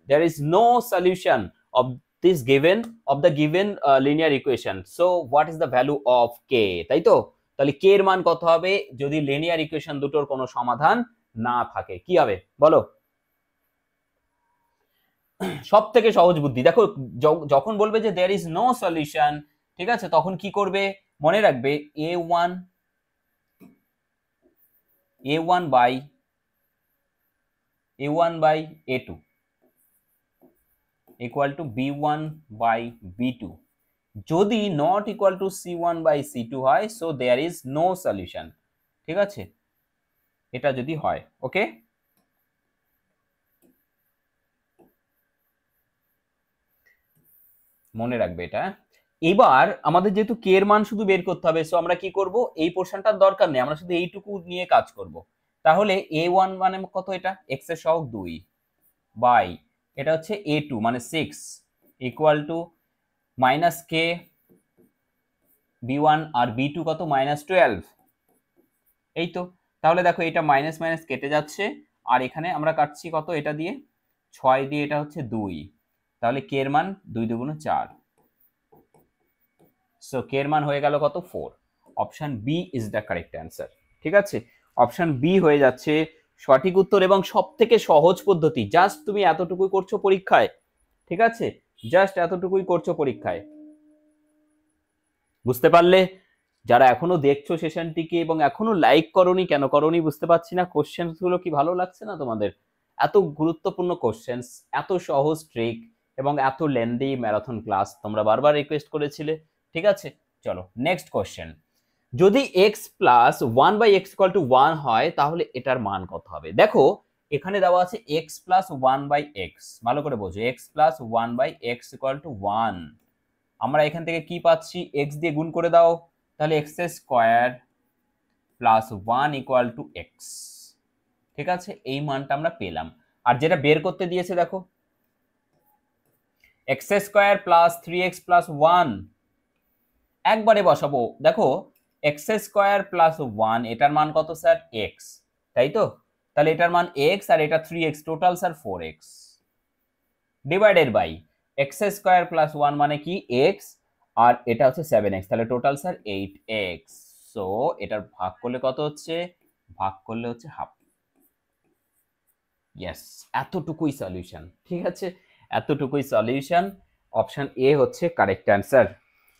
there is no solution of this given of the given linear equation, so what is the value of k, তাই তো, তাহলে k এর মান কত হবে যদি লিনিয়ার ইকুয়েশন দুটোর কোনো সমাধান না থাকে, কি হবে বলো। সব থেকে সহজ বুদ্ধি, দেখো যখন বলবে যে there is no solution, ঠিক আছে, তখন কি করবে, মনে রাখবে a1 by a2 equal to b1 by b2, যদি not equal to c1 by c2 হয়, so there is no solution, ঠিক আছে, এটা যদি হয়, ওকে। মনে রাখবে এটা। এবার আমাদের যেহেতু কে এর মান শুধু বের করতে হবে, সো আমরা কি করব, এই পোর্শনটার দরকার নেই, আমরা শুধু এইটুকু নিয়ে কাজ করব। তাহলে a1 মানে কত, এটা x এর সহগ 2 বাই এটা হচ্ছে a2 মানে 6 ইকুয়াল টু মাইনাস কে b1 আর b2 কত -12, এই তো। তাহলে দেখো এটা মাইনাস মাইনাস কেটে যাচ্ছে, আর এখানে আমরা কাটছি কত, এটা দিয়ে 6 দিয়ে, এটা হচ্ছে 2, তাহলে কে এর মান 2 2 4, সো কে এর মান হয়ে গেল কত 4। Option b is the correct answer. ঠিক আছে, অপশন বি হয়ে যাচ্ছে সঠিক উত্তর এবং সব থেকে সহজ পদ্ধতি। জাস্ট তুমি এতটুকুই করছো পরীক্ষায়, ঠিক আছে, জাস্ট এতটুকুই করছো পরীক্ষায়। বুঝতে পারলে? যারা এখনো দেখছো সেশনটিকে এবং এখনো লাইক করোনি, কেন করোনি বুঝতে পারছি না। কোশ্চেন্স গুলো কি ভালো লাগছে না তোমাদের? এত গুরুত্বপূর্ণ কোশ্চেন্স, এত সহজ ট্রিক এবং এত লেন্দি ম্যারাথন ক্লাস তোমরা বারবার রিকোয়েস্ট করেছিলে। ঠিক আছে, চলো নেক্সট কোশ্চেন। যদি x plus one by x equal to one হয় তাহলে এটার মান কত হবে? দেখো এখানে দেওয়া আছে x plus one by x, ভালো করে বোঝো, x plus one by x equal to one. আমরা এখান থেকে কি পাচ্ছি? এক্স দিয়ে গুণ করে দাও, তাহলে x square plus one equal to x. ঠিক আছে, এই মানটা আমরা পেলাম। আর যেটা বের করতে দিয়েছে দেখো, x square plus three x plus one, একবারে বসাবো। দেখো এক্স স্কোয়ার প্লাস ওয়ান, এটার মান কত স্যার? এক্স, তাই তো? তাহলে এটার মান এক্স আর এটা three x, total sir four x, divided by x square plus one মানে কি? এক্স, আর এটা হচ্ছে সেভেন এক্স, তাহলে total sir eight x. So এটার ভাগ করলে কত হচ্ছে? ভাগ করলে হচ্ছে হাফ। ইয়েস, এতটুকুই সলিউশন। ঠিক আছে, এতটুকুই সলিউশন। অপশন এ হচ্ছে কারেক্ট অ্যান্সার।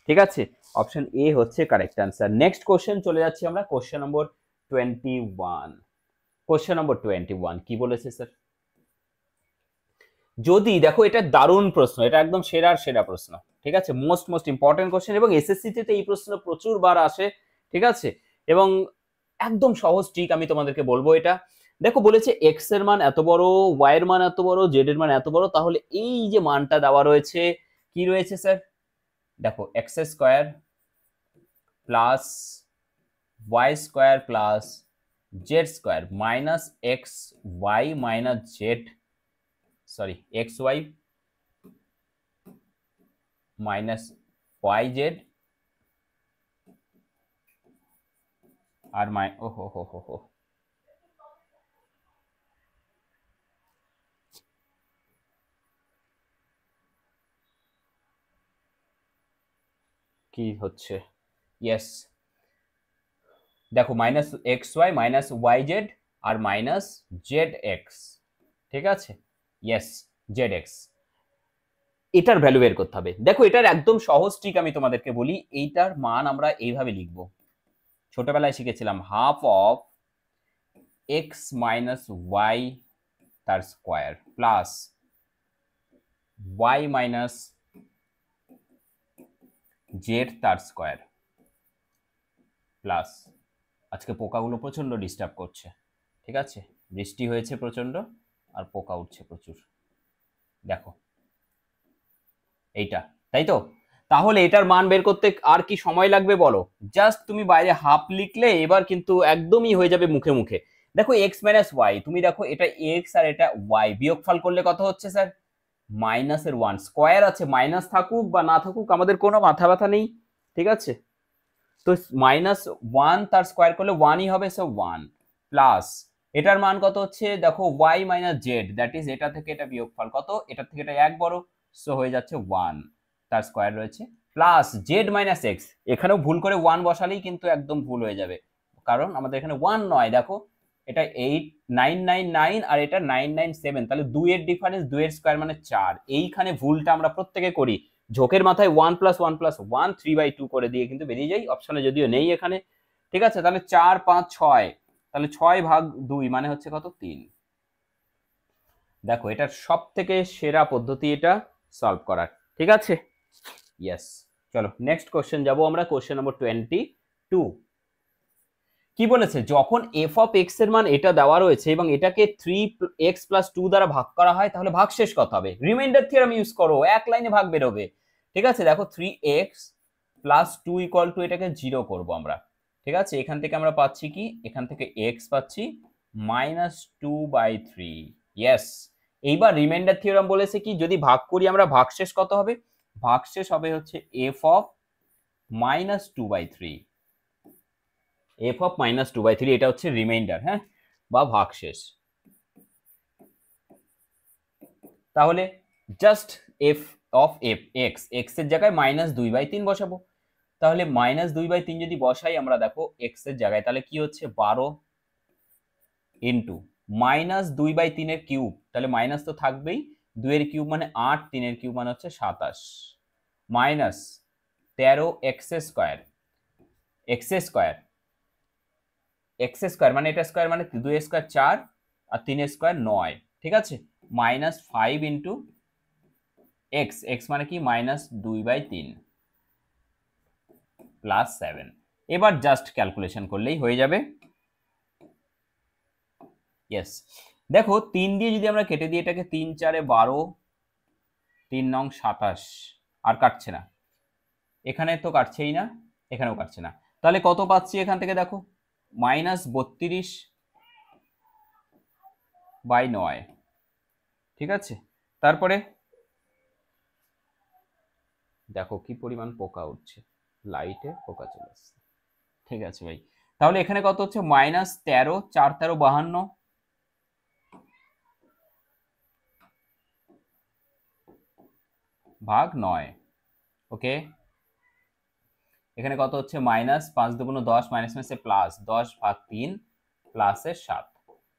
ঠিক আছে, অপশন এ হচ্ছে কারেক্ট অ্যান্সার। নেক্সট কোশ্চেন চলে যাচ্ছি আমরা, কোশ্চেন নম্বর 21। কোশ্চেন নম্বর 21 কি বলেছে স্যার? যদি দেখো, এটা দারুণ প্রশ্ন, এটা একদম সেরার সেরা প্রশ্ন। ঠিক আছে, মোস্ট ইম্পর্টেন্ট কোশ্চেন এবং এসএসসি তে এই প্রশ্ন প্রচুর বার আসে। ঠিক আছে, এবং একদম সহজ ট্রিক আমি তোমাদেরকে বলবো এটা। দেখো বলেছে এক্স এর মান এত বড়, ওয়াই এর মান এত বড়, জেড এর মান এত বড়, তাহলে এই যে মানটা দেওয়া রয়েছে কি রয়েছে স্যার? দেখো x square plus y square plus z square minus x y minus z, sorry x y minus y z আর ও হো হো হো হো, কি হচ্ছে? ইয়েস, দেখো minus x y minus y z আর মাইনাস জেড এক্স। ঠিক আছে, ইয়েস, জেড এক্স, এটার ভ্যালু বের করতে হবে। দেখো এটার একদম সহজ ট্রিক আমি তোমাদেরকে বলি, এইটার মান আমরা এইভাবে লিখবো, ছোটবেলায় শিখেছিলাম, half of x minus y তার square plus y minus z তার স্কোয়ার প্লাস, আজকে পোকাগুলো প্রচন্ড ডিস্টার্ব করছে। ঠিক আছে, বৃষ্টি হয়েছে প্রচন্ড আর পোকা উঠছে প্রচুর, দেখো এইটা, তাই তো? তাহলে এটার মান বের করতে আর কি সময় লাগবে বলো? জাস্ট তুমি বাইরে হাফ লিখলে এবার কিন্তু একদমই হয়ে যাবে মুখে মুখে। দেখো এক্স মাইনাস ওয়াই, তুমি দেখো এটা এক্স আর এটা ওয়াই, বিয়োগফল করলে কত হচ্ছে স্যার? মাইনাসের ওয়ান, স্কোয়ার আছে, মাইনাস থাকুক বা না থাকুক আমাদের কোনো মাথা ব্যথা নেই। ঠিক আছে, তো মাইনাস ওয়ান তার স্কোয়ার করলে ওয়ানই হবে, সো ওয়ান প্লাস এটার মান কত হচ্ছে? দেখো y minus z, that is এটা থেকে এটা বিয়োগফল কত? এটা থেকে এটা এক বড়, সো হয়ে যাচ্ছে ওয়ান, তার স্কোয়ার রয়েছে, প্লাস জেড মাইনাস এক্স। এখানেও ভুল করে ওয়ান বসালেই কিন্তু একদম ভুল হয়ে যাবে, কারণ আমাদের এখানে ওয়ান নয়, দেখো এটা 8999 আর এটা 997, তাহলে 2 এর ডিফারেন্স, 2 এর স্কোয়ার মানে 4। এইখানে ভুলটা আমরা প্রত্যেকে করি, ঝোঁকের মাথায় 1 + 1 + 1 3/2 করে দিয়ে কিন্তু বেরিয়ে যাই, অপশনে যদিও নেই এখানে। ঠিক আছে, তাহলে 4 5 6, তাহলে 6/2 মানে হচ্ছে কত? 3। দেখো এটার সব থেকে সেরা পদ্ধতি এটা সলভ করার। ঠিক আছে, ইয়েস, চলো নেক্সট কোশ্চেন যাব আমরা, কোশ্চেন নম্বর 22। কি বলেছে? যখন এফ অফ এক্স এর মান এটা দেওয়া রয়েছে এবং এটাকে 3x + 2 দ্বারা ভাগ করা হয়, তাহলে ভাগশেষ কত হবে? রিমাইন্ডার থিওরেম ইউজ করো, এক লাইনে ভাগ বেরোবে। ঠিক আছে, দেখো 3x + 2 = এটাকে 0 করব আমরা। ঠিক আছে, এখান থেকে আমরা পাচ্ছি কি? এখান থেকে x পাচ্ছি -2/3। ইয়েস, এইবার রিমাইন্ডার থিওরেম বলেছে কি, যদি ভাগ করি আমরা ভাগশেষ কত হবে? ভাগশেষ হবে হচ্ছে f অফ -2/3, f অফ -2/3, এটা হচ্ছে রিমাইন্ডার, হ্যাঁ, বা ভাগশেষ। তাহলে just f of f x, x এর জায়গায় -2/3 বসাবো। তাহলে -2/3 যদি বসাই আমরা, দেখো এক্স এর জায়গায়, তাহলে কি হচ্ছে 12 ইন্টু -2/3 এর কিউব, তাহলে মাইনাস তো থাকবেই, 2 এর কিউব মানে 8, 3 এর কিউব মানে হচ্ছে 27, minus 13 x square, x square, x square মানে এটা স্কোয়ার মানে 2 স্কোয়ার 4 আর 3 স্কোয়ার 9, ঠিক আছে, -5 ইন্টু এক্স, এক্স মানে কি -2/3 প্লাস 7। এবার জাস্ট ক্যালকুলেশন করলেই হয়ে যাবে। ইয়েস, দেখো 3 দিয়ে যদি আমরা কেটে দিই এটাকে, 3 4 12, 3 9 27, আর কাটছে না, এখানে তো কাটছেই না, এখানেও কাটছে না, তাহলে কত পাচ্ছি এখান থেকে দেখো -32/9, ঠিক আছে। তারপরে দেখো কি পরিমাণ পোকা উঠছে, লাইটে পোকা চলে আসছে, ঠিক আছে ভাই। তাহলে এখানে কত হচ্ছে -13, 4 13 52 ভাগ 9, ওকে। এখানে কত হচ্ছে -5 2 10, মাইনাস মাইনাসে প্লাস 10/3 প্লাসের 7।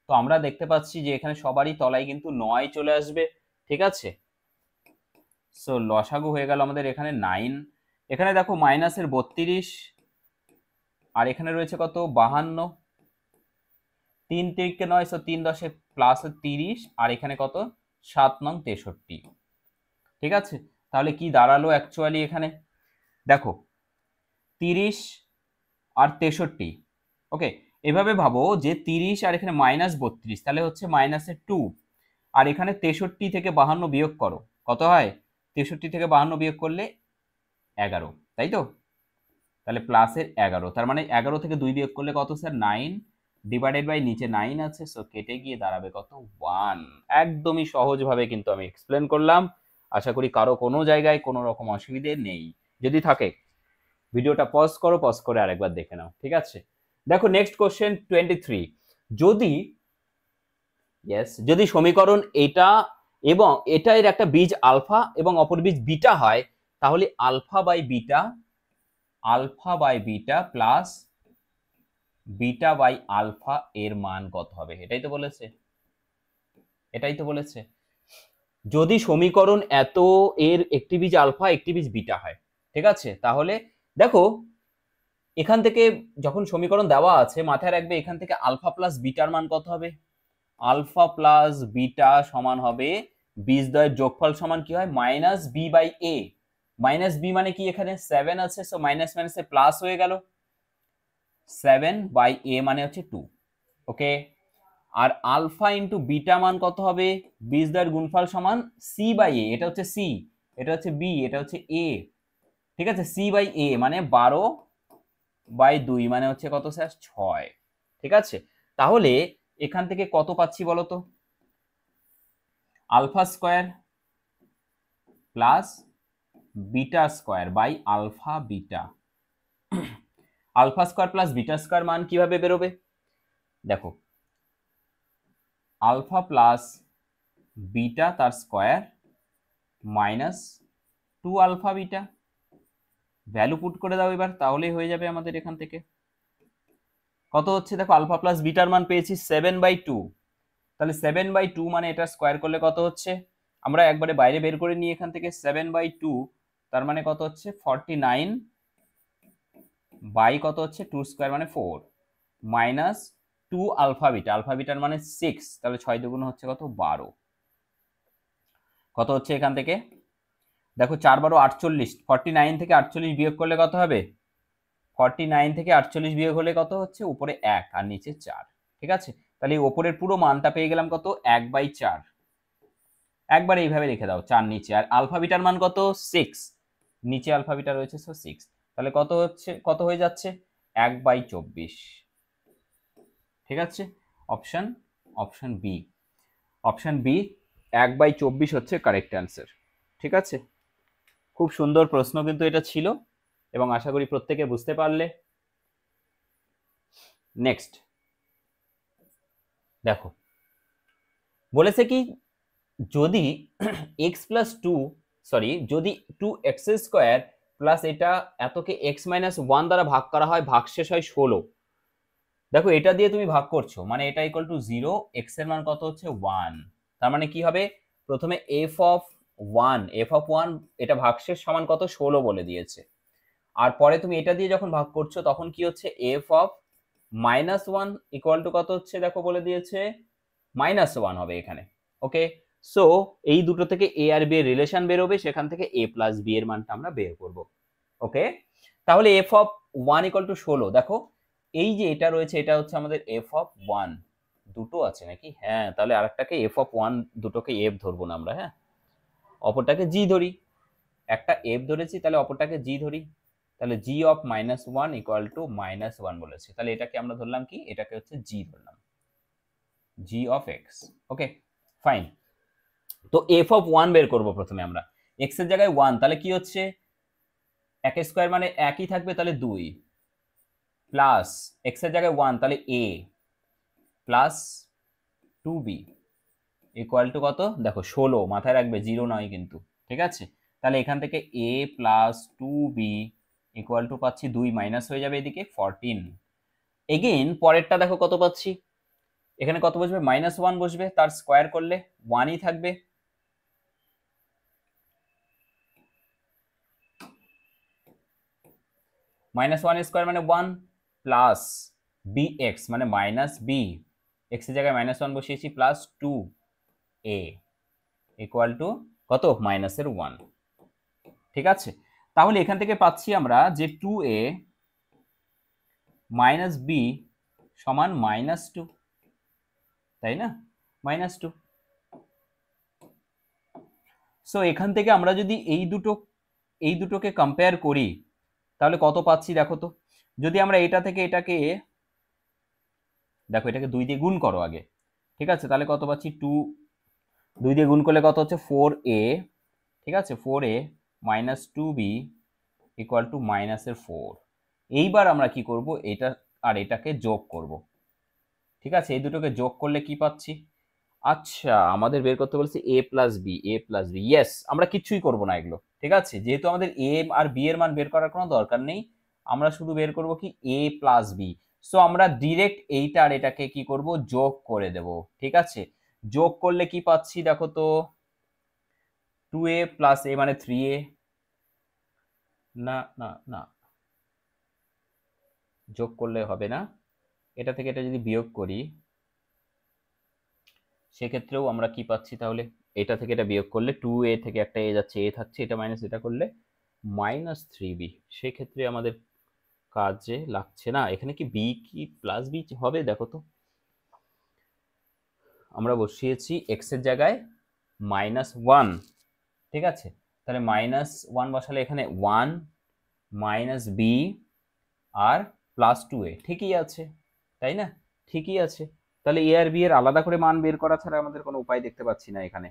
তো আমরা দেখতে পাচ্ছি যে এখানে সবারই তলায় কিন্তু 9 চলে আসবে, ঠিক আছে। সো লসাগু হয়ে গেল আমাদের এখানে 9। এখানে দেখো মাইনাসের 32 আর এখানে রয়েছে কত 52, 3 3 কে 9, সো 3 10 প্লাস 30 আর এখানে কত 7 9 63, ঠিক আছে। তাহলে কি দাঁড়ালো অ্যাকচুয়ালি এখানে দেখো 30 আর 63, ওকে। এভাবে ভাবো যে 30 আর এখানে -32, তাহলে হচ্ছে -2, আর এখানে 63 থেকে 52 বিয়োগ করো, কত হয় 63 থেকে 52 বিয়োগ করলে 11, তাই তো। তাহলে প্লাসের 11, তার মানে 11 থেকে 2 বিয়োগ করলে কত স্যার 9, ডিভাইডেড বাই নিচে 9 আছে, সো কেটে গিয়ে দাঁড়াবে কত 1। একদমই সহজভাবে কিন্তু আমি এক্সপ্লেন করলাম, আশা করি কারো কোনো জায়গায় কোনো রকম অসুবিধে নেই। যদি থাকে ভিডিওটা পজ করো, পজ করে আরেকবার দেখে নাও, ঠিক আছে। দেখো নেক্সট কোশ্চেন 23, যদি যদি সমীকরণ এটা এবং এটা এর একটা বীজ আলফা এবং অপর বীজ বিটা হয়, তাহলে alpha by beta plus beta by alpha এর মান কত হবে, এটাই তো বলেছে। যদি সমীকরণ এত এর একটি বীজ আলফা একটি বীজ বিটা হয়, ঠিক আছে, তাহলে দেখো এখান থেকে যখন সমীকরণ দেওয়া আছে মাথায় রাখবে এখান থেকে আলফা প্লাস বিটার মান কত হবে, আলফা প্লাস বিটা সমান হবে বীজদ্বয়ের যোগফল সমান কি হয় -b/a, -b মানে কি এখানে 7 আছে, সো মাইনাস মাইনাসে প্লাস হয়ে গেল, 7/a মানে হচ্ছে 2, ওকে। আর আলফা ইন্টু বিটা মান কত হবে, বীজদ্বয়ের গুণফল সমান c/a, এটা হচ্ছে c, এটা হচ্ছে b, এটা হচ্ছে a, ঠিক আছে। c/a মানে 12/2 মানে হচ্ছে কত স্যার 6, ঠিক আছে। তাহলে এখান থেকে কত পাচ্ছি বলো তো, alpha square plus beta square by alpha beta, alpha square plus beta square মান কিভাবে বেরোবে, দেখো আলফা প্লাস বিটা তার square -2 alpha beta, value put করে দাও এবার, তাহলেই হয়ে যাবে আমাদের এখান থেকে কত হচ্ছে, দেখো আলফা প্লাস বিটার মান পেয়েছি 7/2, তাহলে 7/2 মানে এটা স্কোয়ার করলে কত হচ্ছে, আমরা একবারে বাইরে বের করে নিই এখান থেকে 7/2, তার মানে কত হচ্ছে 49 বাই কত হচ্ছে 2 স্কোয়ার মানে 4 মাইনাস 2 আলফা বিটার মানে 6, তাহলে 6 দুগুণ হচ্ছে কত 12, কত হচ্ছে এখান থেকে দেখো 4 12 48, 49 থেকে 48 বিয়োগ করলে কত হবে, 49 থেকে 48 বিয়োগ হলে কত হচ্ছে উপরে 1 আর নিচে 4, ঠিক আছে। তাহলে এই উপরের পুরো মানটা পেয়ে গেলাম কত 1/4, একবার এইভাবে লিখে দাও 4 নিচে, আর আলফা বিটার মান কত 6, নিচে আলফা বিটা রয়েছে, সো 6, তাহলে কত হয়ে যাচ্ছে 1/24, ঠিক আছে। অপশন বি 1/24 হচ্ছে কারেক্ট অ্যান্সার, ঠিক আছে। খুব সুন্দর প্রশ্ন কিন্তু এটা ছিল এবং আশা করি প্রত্যেকে বুঝতে পারলে। নেক্সট দেখো বলেছে কি, যদি x+2 যদি 2x² প্লাস এটা এতকে এক্স মাইনাস ওয়ান দ্বারা ভাগ করা হয়, ভাগশেষ হয় 16। দেখো এটা দিয়ে তুমি ভাগ করছো মানে এটা ইকুয়াল টু 0, এক্স এর মান কত হচ্ছে 1। তার মানে কি হবে, প্রথমে f অফ ওয়ান এটা ভাগশেষ সমান কত 16 বলে দিয়েছে। আর পরে তুমি এটা দিয়ে যখন ভাগ করছো তখন কি হচ্ছে f(-1) ইকুয়াল টু কত হচ্ছে দেখো বলে দিয়েছে -1 হবে এখানে। ওকে, সো এই দুটো থেকে a আর b এর রিলেশন বেরোবে, সেখান থেকে a প্লাস b এর মানটা আমরা বের করব। ওকে, তাহলে f(1) ইকুয়াল টু 16। দেখো এই যে এটা রয়েছে এটা হচ্ছে আমাদের f(1), দুটো আছে নাকি, হ্যাঁ, তাহলে আরেকটাকে f(1), দুটোকে f ধরবো না আমরা, হ্যাঁ, অপরটাকে g ধরি। একটা f ধরেছি তাহলে অপরটাকে g ধরি, তাহলে g অফ -1 ইকুয়াল টু -1 বলেছে, তাহলে এটাকে আমরা ধরলাম কি, এটাকে হচ্ছে g ধরলাম, g of x। Okay fine, তো f(1) বের করব প্রথমে আমরা, x এর জায়গায় 1, তাহলে কি হচ্ছে এক স্কয়ার মানে একই থাকবে, তাহলে 2 প্লাস x এর জায়গায় 1 তাহলে a plus 2b equal to কত দেখো 16, মাথায় রাখবে 0 নয় কিন্তু, ঠিক আছে। তাহলে এখান থেকে a plus 2b equal to পাচ্ছি 2, মাইনাস হয়ে যাবে এদিকে 14। এগেইন পরেরটা দেখো কত পাচ্ছি, এখানে কত বসবে -1 বসবে, তার স্কয়ার করলে 1ই থাকবে, -1 স্কয়ার মানে 1 প্লাস bx মানে মাইনাস b, x এর জায়গায় -1 বসিয়েছি, প্লাস 2a ইকুয়াল টু কত -1। ঠিক আছে, তাহলে এখান থেকে পাচ্ছি আমরা যে 2a মাইনাস b সমান -2, তাই না, -2। সো এখান থেকে আমরা যদি এই দুটোকে কম্পেয়ার করি তাহলে কত পাচ্ছি দেখো তো, যদি আমরা এটা থেকে এটাকে দেখো এটাকে 2 দিয়ে গুণ করো আগে, ঠিক আছে, তাহলে কত পাচ্ছি 2 দিয়ে গুণ করলে কত হচ্ছে 4a, ঠিক আছে, 4a minus 2b equal to -4। এইবার আমরা কি করব, এটা আর এটাকে যোগ করব, ঠিক আছে, এই দুটোকে যোগ করলে কি পাচ্ছি, আচ্ছা আমাদের বের করতে বলছে a প্লাস বি, ইয়েস, আমরা কিচ্ছুই করব না এগুলো, ঠিক আছে, যেহেতু আমাদের a আর b এর মান বের করার কোনো দরকার নেই, আমরা শুধু বের করব কি a প্লাস বি। সো আমরা ডিরেক্ট এইটা আর এটাকে কি করব, যোগ করে দেব, ঠিক আছে। যোগ করলে কি পাচ্ছি দেখো তো, 2a প্লাস a মানে 3a, না না না, যোগ করলে হবে না, এটা থেকে এটা যদি বিয়োগ করি সেক্ষেত্রেও আমরা কি পাচ্ছি, তাহলে এটা থেকে এটা বিয়োগ করলে 2a থেকে একটা a যাচ্ছে, a থাকছে, এটা মাইনাস এটা করলে -3b, সেক্ষেত্রে আমাদের কাজে লাগছে না। এখানে কি b কি প্লাস b হবে দেখো তো, আমরা বসিয়েছি x এর জায়গায় -1, ঠিক আছে, তাহলে -1 বসালে এখানে 1 মাইনাস b আর প্লাস 2a, ঠিকই আছে, তাই না, ঠিকই আছে। তাহলে a আর b এর আলাদা করে মান বের করা ছাড়া আমাদের কোনো উপায় দেখতে পাচ্ছি না এখানে,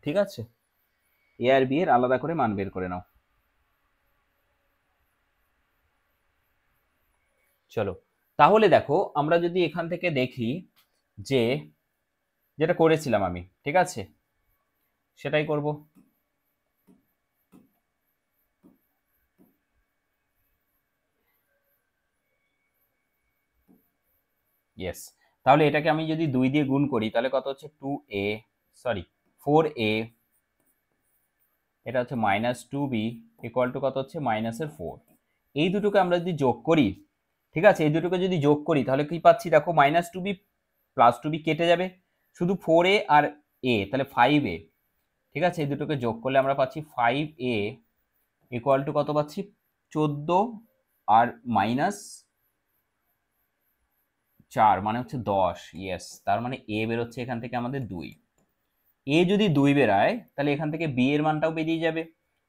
ঠিক আছে, a আর b এর আলাদা করে মান বের করে নাও। চলো, তাহলে দেখো আমরা যদি এখান থেকে দেখি যে যেটা করেছিলাম আমি, ঠিক আছে, সেটাই করব। ইয়েস, তাহলে এটাকে আমি যদি 2 দিয়ে গুণ করি তাহলে কত হচ্ছে 4a, এটা হচ্ছে -2b ইকুয়াল টু কত হচ্ছে -4। এই দুটোকে আমরা যদি যোগ করি, ঠিক আছে, এই দুটোকে যদি যোগ করি তাহলে কি পাচ্ছি দেখো, -2b প্লাস 2b কেটে যাবে, শুধু 4a আর a, তাহলে 5a, ঠিক আছে, এই দুটোকে যোগ করলে আমরা পাচ্ছি 5a ইকুয়াল টু কত পাচ্ছি 14 আর -4 মানে হচ্ছে 10। ইয়েস, তার মানে a বেরোচ্ছে এখান থেকে আমাদের 2। a যদি 2 বেরায় তাহলে এখান থেকে b এর মানটাও বেরিয়ে যাবে,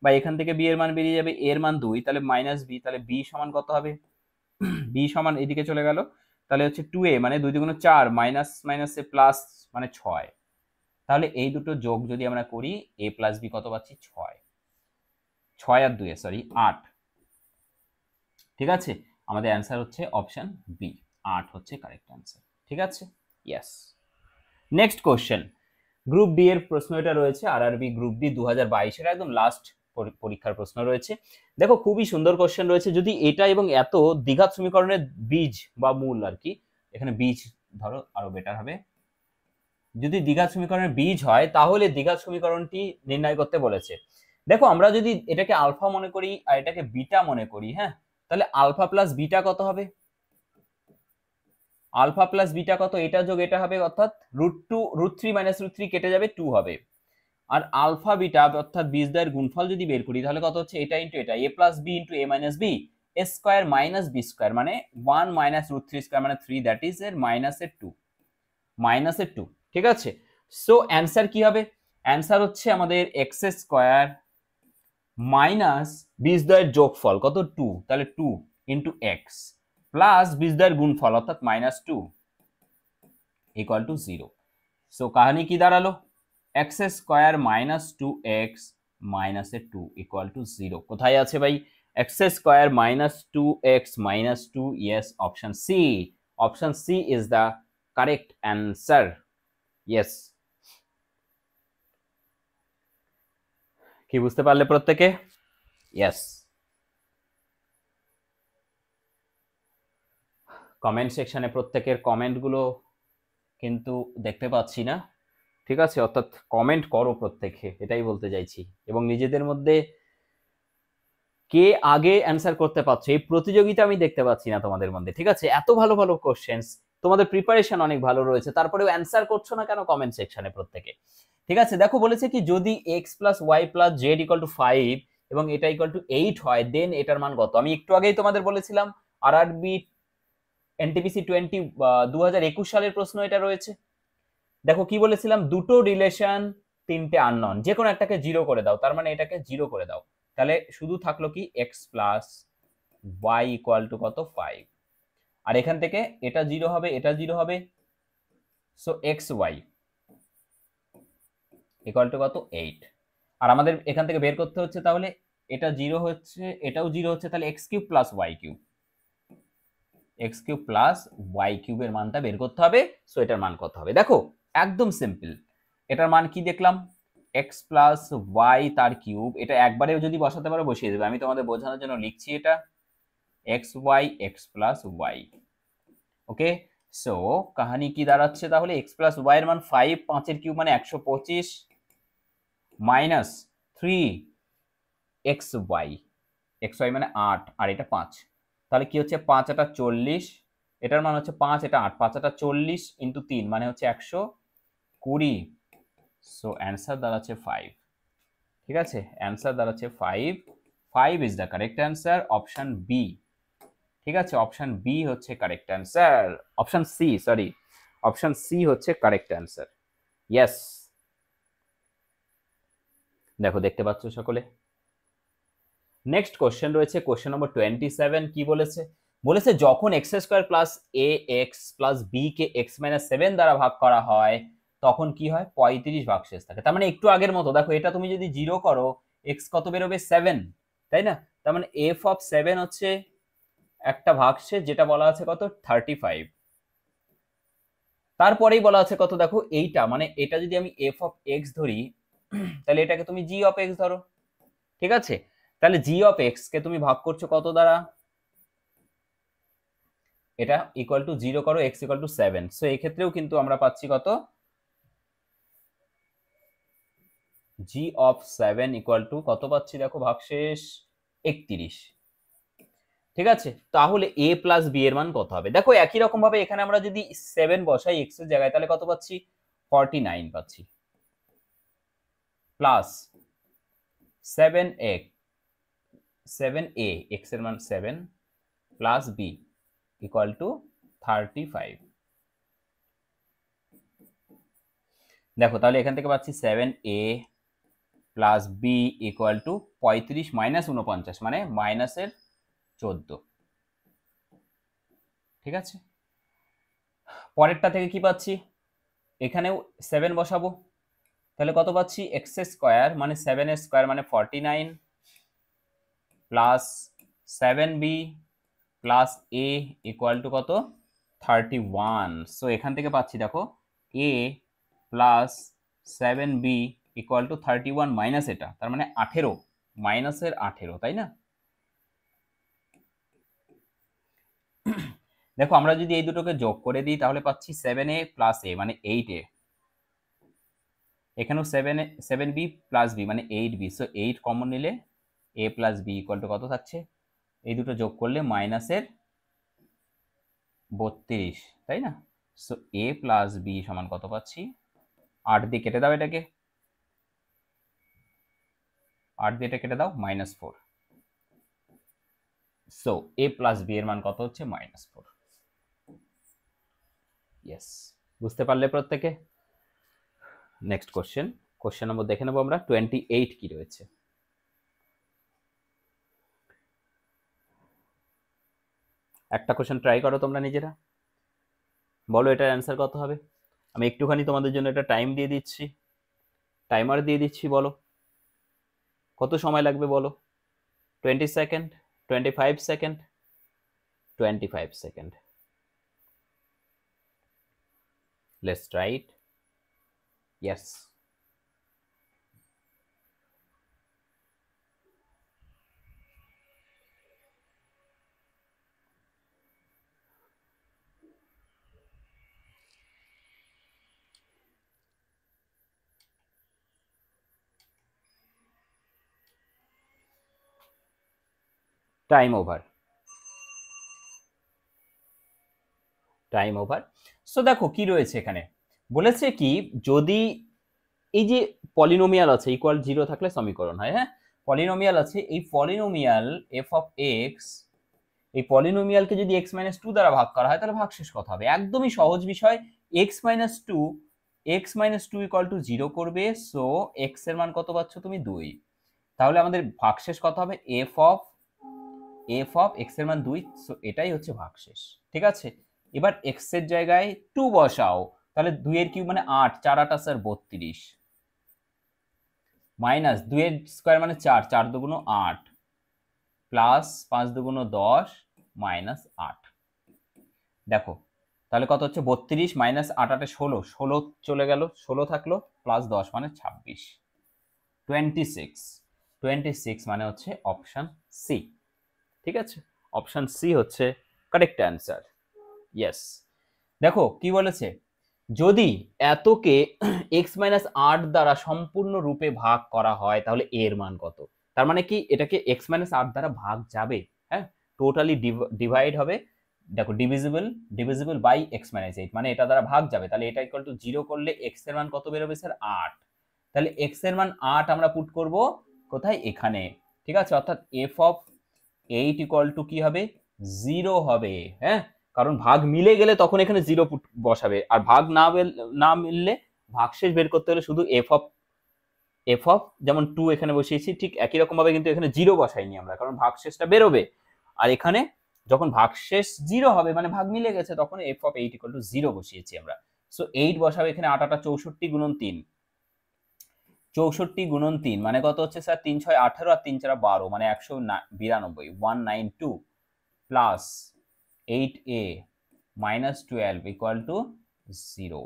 বা এখান থেকে b এর মান বেরিয়ে যাবে, a এর মান 2, তাহলে -b, তাহলে b সমান কত হবে, b সমান এদিকে চলে গেল, তাহলে হচ্ছে 2a মানে 2 দুগুণ 4, মাইনাস মাইনাসে প্লাস মানে 6। তাহলে এই দুটো যোগ যদি আমরা করি a প্লাস b কত পাচ্ছি 6, 6 আর 2 সরি 8, ঠিক আছে, আমাদের অ্যান্সার হচ্ছে অপশন বি, 8 হচ্ছে কারেক্ট অ্যান্সার, ঠিক আছে। Yes, next question, group D এর প্রশ্ন এটা রয়েছে, আরআরবি গ্রুপ ডি 2022 একদম লাস্ট পরীক্ষার প্রশ্ন রয়েছে। দেখো খুবই সুন্দর কোশ্চেন রয়েছে। যদি এটা এবং এত দ্বিঘাত সমীকরণের বীজ বা মূল আর কি, এখানে বীজ ধরো আরো বেটার হবে, যদি দ্বিঘাত সমীকরণের বীজ হয় তাহলে দ্বিঘাত সমীকরণটি নির্ণয় করতে বলেছে। দেখো আমরা যদি এটাকে আলফা মনে করি আর এটাকে বিটা মনে করি, হ্যাঁ, তাহলে আলফা প্লাস বিটা কত হবে? আলফা প্লাস বিটা কত? এটা যোগ এটা হবে, অর্থাৎ √3 মাইনাস √3 কেটে যাবে, 2 হবে। আর আলফা বিটা অর্থাৎ বীজদ্বয়ের গুণফল যদি বের করি তাহলে কত হচ্ছে? এটা ইন্টু এটা, a plus b into a minus b, a square minus b square, মানে 1 মাইনাস √3 স্কয়ার মানে 3, দ্যাট ইজ এর মাইনাসের 2, মাইনাসের 2। ঠিক আছে, সো অ্যান্সার কি হবে? অ্যান্সার হচ্ছে আমাদের এক্স স্কয়ার মাইনাস বীজদ্বয়ের যোগফল কত? 2, তাহলে 2 ইন্টু এক্স প্লাস বীজদ্বয়ের গুণফল অর্থাৎ মাইনাস 2 ইকুয়াল টু 0। সো কাহিনী কি দাঁড়ালো? এক্স স্কয়ার মাইনাস 2x মাইনাসের 2 ইকুয়াল টু 0। কোথায় আছে ভাই x square minus 2x minus 2? Yes, option c. Option c is the correct answer. Yes. কি বুঝতে পারলে প্রত্যেকে? ইয়েস। কমেন্ট সেকশনে প্রত্যেকের কমেন্টগুলো কিন্তু দেখতে পাচ্ছি না, ঠিক আছে, অর্থাৎ কমেন্ট করো প্রত্যেকে, এটাই বলতে চাইছি। এবং নিজেদের মধ্যে কে আগে অ্যান্সার করতে পারছো এই প্রতিযোগিতা আমি দেখতে পাচ্ছি না তোমাদের মধ্যে, ঠিক আছে? এত ভালো ভালো কোশ্চেন্স, তোমাদের প্রিপারেশন অনেক ভালো রয়েছে, তারপরেও অ্যান্সার করছো না কেন কমেন্ট সেকশনে প্রত্যেকে? ঠিক আছে, দেখো বলেছে কি যদি x plus y plus z equal to 5 এবং এটা ইকুয়াল টু 8 হয়, দেন এটার মান কত? আমি একটু আগেই তোমাদের বলেছিলাম আরআরবি এনটিপিসি 2021 সালের প্রশ্ন এটা রয়েছে। দেখো কি বলেছিলাম, দুটো রিলেশন তিনটে আননন, যে কোনো একটাকে জিরো করে দাও, তার মানে এটাকে জিরো করে দাও, তাহলে শুধু থাকলো কি x plus y equal to কত? 5। আর এখান থেকে এটা জিরো হবে, এটা জিরো হবে, so x y equal to কত? 8। আর আমাদের এখান থেকে বের করতে হচ্ছে তাহলে এটা জিরো হচ্ছে, এটাও জিরো হচ্ছে, তাহলে x cube plus y cube, x cube plus y কিউবের মানটা বের করতে হবে। সো এটার মান কত হবে? দেখো একদম সিম্পল, এটার মান কি দেখলাম? এক্স প্লাস ওয়াই তার কিউব, এটা একবারেও যদি বসাতে পারো বসিয়ে দেবে, আমি তোমাদের বোঝানোর জন্য লিখছি এটা x y x plus y. Okay, so কাহিনী কি দাঁড়াচ্ছে তাহলে? এক্স প্লাস ওয়াই এর মান 5, 5 এর কিউব মানে 125 minus 3 x y, x y মানে 8 আর এটা 5, তাহলে কি হচ্ছে 5 এটা 40, এটার মান হচ্ছে 5, এটা 8, 5 এটা 40 ইন্টু 3 মানে হচ্ছে 120। সো অ্যান্সার দাঁড়াচ্ছে 5। ঠিক আছে, অ্যান্সার দাঁড়াচ্ছে 5। 5 is the correct answer, option b. ঠিক আছে, অপশন বি হচ্ছে correct answer, option c, sorry, option c হচ্ছে কারেক্ট অ্যান্সার। ইয়েস। দেখো দেখতে পাচ্ছ সকলে। নেক্সট কোশ্চেন রয়েছে কোশ্চেন নম্বর 27। কি বলেছে? বলেছে যখন x square plus a x plus b কে এক্স মাইনাস 7 দ্বারা ভাগ করা হয় তখন কি হয়? 35 ভাগশেষ থাকে। তার মানে একটু আগের মতো, দেখো এটা তুমি যদি জিরো করো এক্স কত বেরোবে? 7, তাই না? তার মানে এফ অফ 7 হচ্ছে একটা ভাগশেষ, যেটা বলা আছে কত? 35। তারপরেই বলা আছে কত? দেখো এইটা, মানে এটা যদি আমি এফ অফ এক্স ধরি তাহলে এটাকে তুমি জি অফ এক্স ধরো। ঠিক আছে, তাহলে জি অফ এক্স কে তুমি ভাগ করছো কত দ্বারা? এটা ইকুয়াল টু 0 করো, এক্স ইকুয়াল টু 7। সো এই ক্ষেত্রেও কিন্তু আমরা পাচ্ছি কত? জি অফ 7 ইকুয়াল টু কত পাচ্ছি? দেখো ভাগশেষ 31। ঠিক আছে, তাহলে এ প্লাস বি এর মান কত হবে? দেখো একই রকম ভাবে এখানে আমরা যদি 7 বসাই এক্স এর জায়গায় তাহলে কত পাচ্ছি? 49 পাচ্ছি, প্লাস 7a, 7a এক্স এর মান 7 প্লাস বি ইকুয়াল টু 35। দেখো তাহলে এখান থেকে পাচ্ছি 7a plus b equal to 35 minus 49 মানে মাইনাসের 14। ঠিক আছে, পরেরটা থেকে কি পাচ্ছি? এখানেও 7 বসাবো, তাহলে কত পাচ্ছি? এক্স স্কোয়ার মানে 7 এর স্কোয়ার মানে 49 plus 7b plus a equal to কত? 31। সো এখান থেকে পাচ্ছি দেখো a plus 7b equal to 31 minus এটা, তার মানে 18, মাইনাসের 18, তাই না? দেখো আমরা যদি এই দুটোকে যোগ করে দিই তাহলে পাচ্ছি 7a প্লাস a মানে 8a, এখানেও 7b প্লাস b মানে 8b, সো 8 কমন নিলে a plus b equal to কত থাকছে, এই দুটো যোগ করলে মাইনাসের 32, তাই না? সো a প্লাস b সমান কত পাচ্ছি, 8 দিয়ে কেটে দাও এটাকে, 8 দিয়ে এটা কেটে দাও, -4। সো a প্লাস b এর মান কত হচ্ছে, -4। ইয়েস, বুঝতে পারলে প্রত্যেকে? নেক্সট কোশ্চেন নম্বর দেখে নেবো আমরা, 28 কি রয়েছে। একটা কোশ্চেন ট্রাই করো তোমরা নিজেরা, বলো এটার অ্যান্সার কত হবে। আমি একটুখানি তোমাদের জন্য একটা টাইম দিয়ে দিচ্ছি, টাইমার দিয়ে দিচ্ছি, বলো কত সময় লাগবে বলো। 20 second, 25 second, 25 second. Let's try it. Yes. Time over. Time over. So দেখো কি রয়েছে এখানে, বলেছে কি যদি এই যে পলিনোমিয়াল আছে ইকুয়াল 0 থাকলে সমীকরণ হয়, হ্যাঁ পলিনোমিয়াল আছে, এই পলিনোমিয়াল f of x, এই পলিনোমিয়ালকে যদি x - 2 দ্বারা ভাগ করা হয় তাহলে ভাগশেষ কত হবে, একদমই সহজ বিষয়। x - 2 = 0 করবে, সো x এর মান কত পাচ্ছ তুমি 2, তাহলে আমাদের ভাগশেষ কত হবে, f of x এর মান 2, সো এটাই হচ্ছে ভাগশেষ। ঠিক আছে, এবার x এর জায়গায় 2 বসাও, তাহলে 2 এর কিউব মানে 8, 4 8 আর 32, মাইনাস 2 এর স্কয়ার মানে 4, 4 দুগুণ 8, প্লাস 5 দুগুণ 10, মাইনাস 8। দেখো তাহলে কত হচ্ছে, 32 মাইনাস 8 8 16, 16 চলে গেল, 16 থাকলো, প্লাস 10 মানে 26, 26 মানে হচ্ছে অপশন সি। ঠিক আছে, অপশন সি হচ্ছে কারেক্ট অ্যান্সার। ইয়েস, দেখো কি বলেছে, যদি এতকে x - 8 দ্বারা সম্পূর্ণ রূপে ভাগ করা হয় তাহলে এর মান কত, তার মানে কি এটাকে x - 8 দ্বারা ভাগ যাবে, হ্যাঁ টোটালি ডিভাইড হবে, দেখো ডিভিজিবল বাই x - 8 মানে এটা দ্বারা ভাগ যাবে, তাহলে এটা ইকুয়াল টু 0 করলে x এর মান কত বেরোবে স্যার, 8, তাহলে x এর মান 8 আমরা পুট করব কোথায়, এখানে। ঠিক আছে, অর্থাৎ f of 8 ইকুয়াল টু কি হবে, 0 হবে, হ্যাঁ কারণ ভাগ মিলে গেলে তখন এখানে 0 বসাবে, আর ভাগ না মিললে ভাগশেষ বের করতে হলে শুধু f of যেমন 2 এখানে বসিয়েছি, ঠিক একই রকম ভাবে কিন্তু এখানে 0 বসাইনি আমরা, কারণ ভাগশেষটা বেরোবে, আর এখানে যখন ভাগশেষ 0 হবে মানে ভাগ মিলে গেছে, তখন f of 8 = 0 বসিয়েছি আমরা। সো 8 বসাবে এখানে, 8 8 64 গুণন 3, 64 গুণন 3 মানে কত হচ্ছে স্যার, 3 6 18 আর 3 4 12 মানে 192, 192 plus 8a minus 12 equal to 0।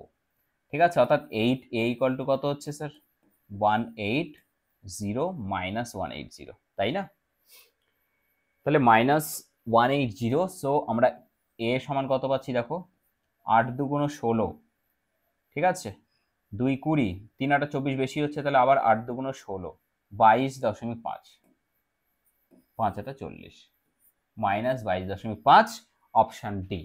ঠিক আছে, অর্থাৎ 8a ইকুয়াল টু কত হচ্ছে স্যার, 180 মাইনাস 180, তাই না? তাহলে মাইনাস 180, সো আমরা a সমান কত পাচ্ছি, দেখো 8 দুগুণ 16, ঠিক আছে 2 20, 3 8 24 বেশি হচ্ছে, তাহলে আবার 8 দুগুণ 16, 22.5, 5 8 40, মাইনাস 22.5, অপশন ডি।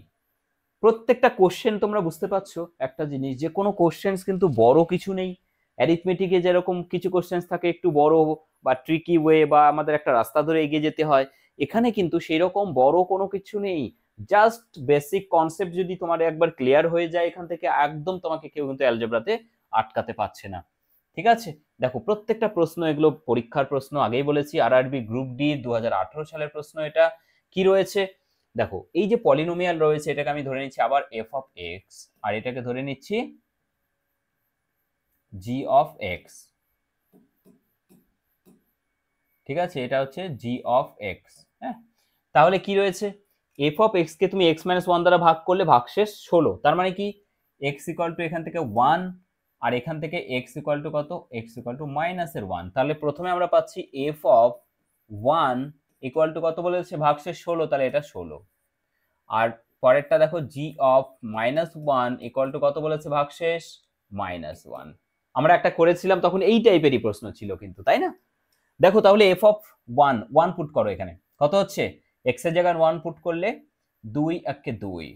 প্রত্যেকটা কোশ্চেন তোমরা বুঝতে পারছো একটা জিনিস, যে কোনো কোশ্চেন কিন্তু বড় কিছু নেই, অ্যারিথমেটিকে যেরকম কিছু কোশ্চেন থাকে একটু বড় বা ট্রিকি ওয়ে বা আমাদের একটা রাস্তা ধরে এগিয়ে যেতে হয়, এখানে কিন্তু সেই রকম বড় কোনো কিছু নেই, জাস্ট বেসিক কনসেপ্ট যদি তোমার একবার ক্লিয়ার হয়ে যায় এখান থেকে, একদম তোমাকে কেউ কিন্তু অ্যালজেব্রাতে আটকাতে পারছে না। ঠিক আছে, দেখো প্রত্যেকটা প্রশ্ন এগুলো পরীক্ষার প্রশ্ন, আগেই বলেছি আরআরবি গ্রুপ ডি 2018 সালের প্রশ্ন। এটা কি রয়েছে দেখো, এই যে পলিনোমিয়াল রয়েছে এটাকে আমি ধরে নিচ্ছি আবার f of x, আর এটাকে ধরে নিচ্ছি g of x। ঠিক আছে, এটা হচ্ছে g of x, হ্যাঁ তাহলে কি রয়েছে, f of x কে তুমি x - 1 দ্বারা ভাগ করলে ভাগশেষ 16, তার মানে কি x ইকুয়াল টু এখান থেকে 1 আর এখান থেকে x ইকুয়াল টু কত, x ইকুয়াল টু মাইনাসের 1। তাহলে প্রথমে আমরা পাচ্ছি f অফ 1 ইকুয়াল টু কত বলেছে, ভাগশেষ 16, তাহলে এটা 16। আর পরেরটা দেখো g অফ -1 ইকুয়াল টু কত বলেছে, ভাগশেষ -1। আমরা একটা করেছিলাম তখন এই টাইপেরই প্রশ্ন ছিল কিন্তু, তাই না? দেখো তাহলে f অফ 1 পুট করো এখানে, কত হচ্ছে, x এর জায়গায় 1 পুট করলে 2 একে 2,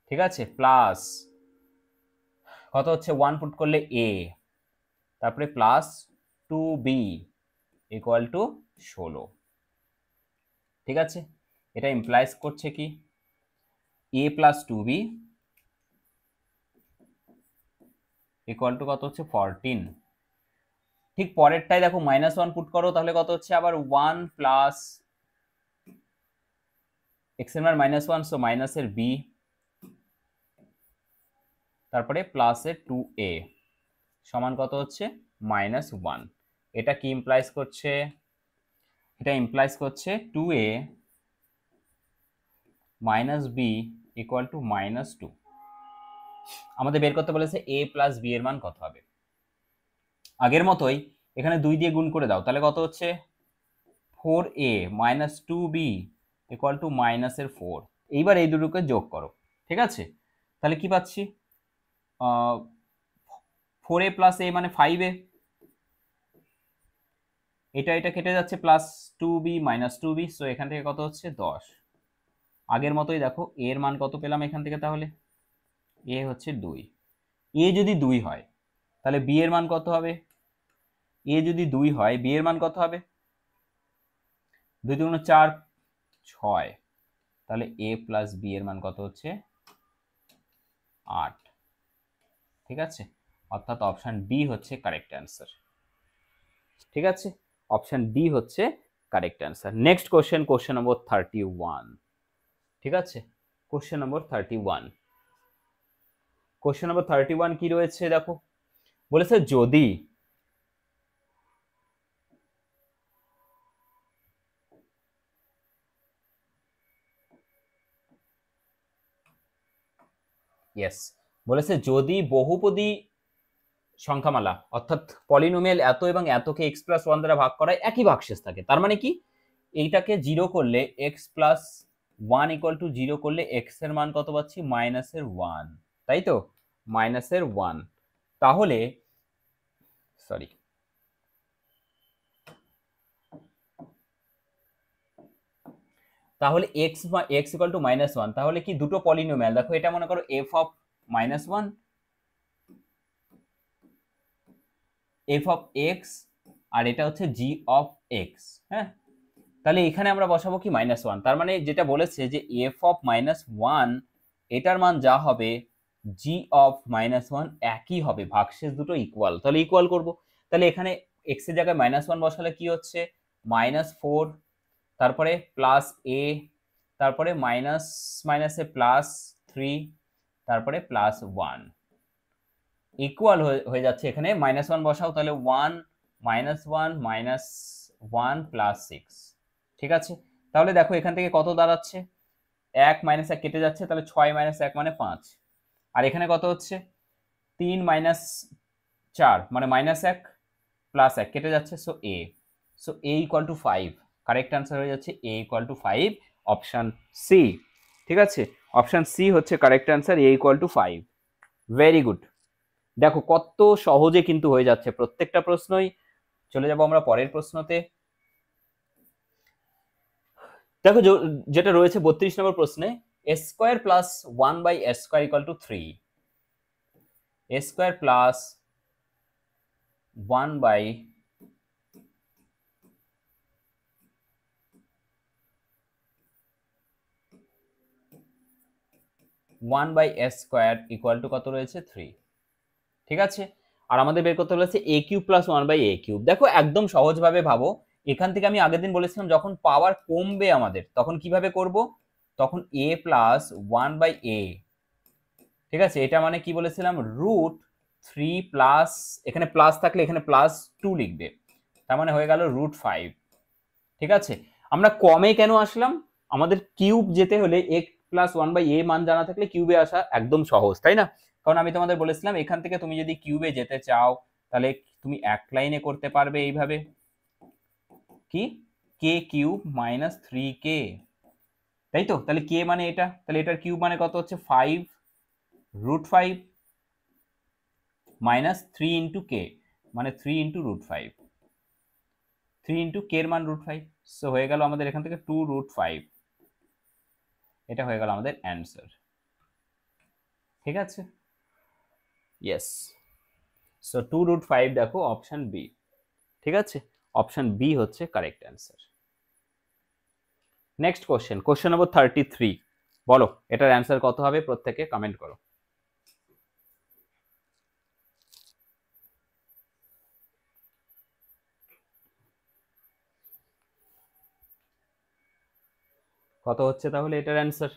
ঠিক আছে, প্লাস কত হচ্ছে 1 পুট করলে a, তারপরে প্লাস 2b ইকুয়াল টু 16, ঠিক আছে। এটা ইমপ্লাইজ করছে কি a plus 2b equal to কত হচ্ছে 14। ঠিক পরেরটাই দেখো -1 পুট করো, তাহলে কত হচ্ছে আবার 1 প্লাস x এর মান -1, সো মাইনাসের b, তারপরে প্লাসের 2a সমান কত হচ্ছে -1। এটা কি ইমপ্লাইজ করছে, এটা ইমপ্লাইজ করছে 2a minus b equal to -2। আমাদের বের করতে বলেছে a প্লাস b এর মান কত হবে। আগের মতোই এখানে 2 দিয়ে গুণ করে দাও, তাহলে কত হচ্ছে 4a minus 2b equal to -4। এইবার এই দুটোকে যোগ করো, ঠিক আছে। তাহলে কি পাচ্ছি, 4a প্লাস a মানে 5a, এটা কেটে যাচ্ছে, plus 2b minus 2b, so এখান থেকে কত হচ্ছে 10। আগের মতোই দেখো a এর মান কত পেলাম এখান থেকে, তাহলে a হচ্ছে 2। a যদি 2 হয় তাহলে b এর মান কত হবে, a যদি 2 হয় b এর মান কত হবে, 2 × 4 6, তাহলে a প্লাস b এর মান কত হচ্ছে 8, ঠিক আছে। অর্থাৎ অপশন ডি হচ্ছে কারেক্ট অ্যান্সার, ঠিক আছে, অপশন ডি হচ্ছে correct answer. Next question, question number 31, ঠিক আছে, কোশ্চেন নম্বর 31। কোশ্চেন নম্বর 31 কি রয়েছে দেখো, বলেছে যদি বলেছে যদি বহুপদী সংখ্যামালা অর্থাৎ পলিনোমিয়াল এত এবং এতকে x প্লাস 1 দ্বারা ভাগ করায় একই ভাগশেষ থাকে, তার মানে কি এইটাকে 0 করলে x প্লাস 1 ইকুয়াল টু 0 করলে x এর মান কত পাচ্ছি, -1, তাই তো, -1। তাহলে সরি, তাহলে x ইকুয়াল টু -1, তাহলে কি দুটো পলিনোমিয়াল, দেখো এটা মনে করো f of -1, f of x, আর এটা হচ্ছে g অফ x, হ্যাঁ। তাহলে এখানে আমরা বসাবো কি -1, তার মানে যেটা বলেছে যে f অফ -1 এটার মান যা হবে g অফ -1 একই হবে, ভাগশেষ দুটো ইকুয়াল, তাহলে ইকুয়াল করব। তাহলে এখানে x এর জায়গায় -1 বসালে কি হচ্ছে -4, তারপরে প্লাস a, তারপরে মাইনাস মাইনাসে +3, তারপরে +1 ইকুয়াল হয়ে যাচ্ছে, এখানে -1 বসাও, তাহলে 1 -1 -1 +6, ঠিক আছে। তাহলে দেখো এখান থেকে কত দাঁড়াচ্ছে, 1 - 1 কেটে যাচ্ছে, তাহলে 6 - 1 মানে 5, আর এখানে কত হচ্ছে 3 - 4 মানে -1 +1 কেটে যাচ্ছে, so a equal to 5, correct answer হয়ে যাচ্ছে a equal to 5, option c, ঠিক আছে, অপশন সি হচ্ছে correct answer, a equal to 5। Very good, দেখো কত সহজে কিন্তু হয়ে যাচ্ছে প্রত্যেকটা প্রশ্নই। চলে যাব আমরা পরের প্রশ্নতে। দেখো যেটা রয়েছে 32 নম্বর প্রশ্নে, a square plus 1/a square equal to 3, a square plus 1/a square equal to কত রয়েছে 3, ঠিক আছে। আর আমাদের বের করতে বলেছে a cube plus 1/a cube. দেখো একদম সহজভাবে ভাবো, এখান থেকে আমি আগের দিন বলেছিলাম যখন পাওয়ার কমবে আমাদের তখন কিভাবে করব, তখন a প্লাস 1/a, ঠিক আছে, এটা মানে কি বলেছিলাম √3 প্লাস, এখানে প্লাস থাকলে এখানে +2 লিখবে, তার মানে হয়ে গেল √5, ঠিক আছে। আমরা কমে কেন আসলাম, আমাদের কিউব যেতে হলে প্লাস ওয়ান বাই এ মান জানা থাকলে কিউবে আসা একদম সহজ, তাই না? কারণ আমি তোমাদের বলেছিলাম এখান থেকে তুমি যদি কিউবে যেতে চাও তাহলে তুমি এক লাইনে করতে পারবে এইভাবে, কি কে কিউব মাইনাস 3k, তাই তো? তাহলে কে মানে এটা, তাহলে এটার কিউব মানে কত হচ্ছে 5√5 মাইনাস 3 ইন্টু কে মানে 3 ইন্টু √5, 3 ইন্টু কে এর মান √5, সো হয়ে গেল আমাদের এখান থেকে 2√5, এটা হয়ে গেল আমাদের অ্যান্সার। ঠিক আছে, ইয়েস, সো 2√5 দেখো অপশন বি। ঠিক আছে, অপশন বি হচ্ছে correct answer. Next question number 33, বলো এটার অ্যান্সার কত হবে, প্রত্যেকে কমেন্ট করো। কত হচ্ছে তাহলে এটার অ্যান্সার?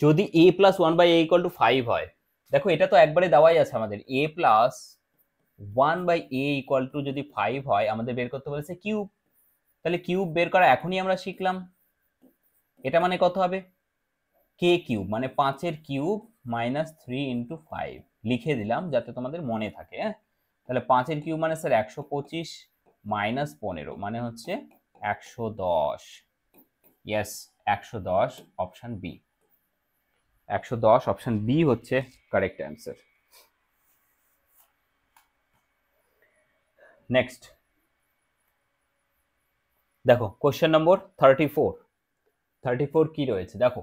যদি a plus one by a equal to 5 হয়, দেখো এটা তো একবারে দেওয়াই আছে আমাদের, a plus one by a equal to যদি 5 হয়, আমাদের বের করতে বলেছে কিউব, তাহলে কিউব বের করা এখনই আমরা শিখলাম। এটা মানে কত হবে, কে কিউব মানে 5 কিউব মাইনাস 3 ইন্টু 5, লিখে দিলাম যাতে তোমাদের মনে থাকে। হ্যাঁ, তাহলে 5 কিউব মানে স্যার 125 মাইনাস 15 মানে হচ্ছে 110, yes 110, option b, 110 option b হচ্ছে কারেক্ট অ্যান্সার। নেক্সট দেখো কোশ্চেন নম্বর 34 কি রয়েছে দেখো,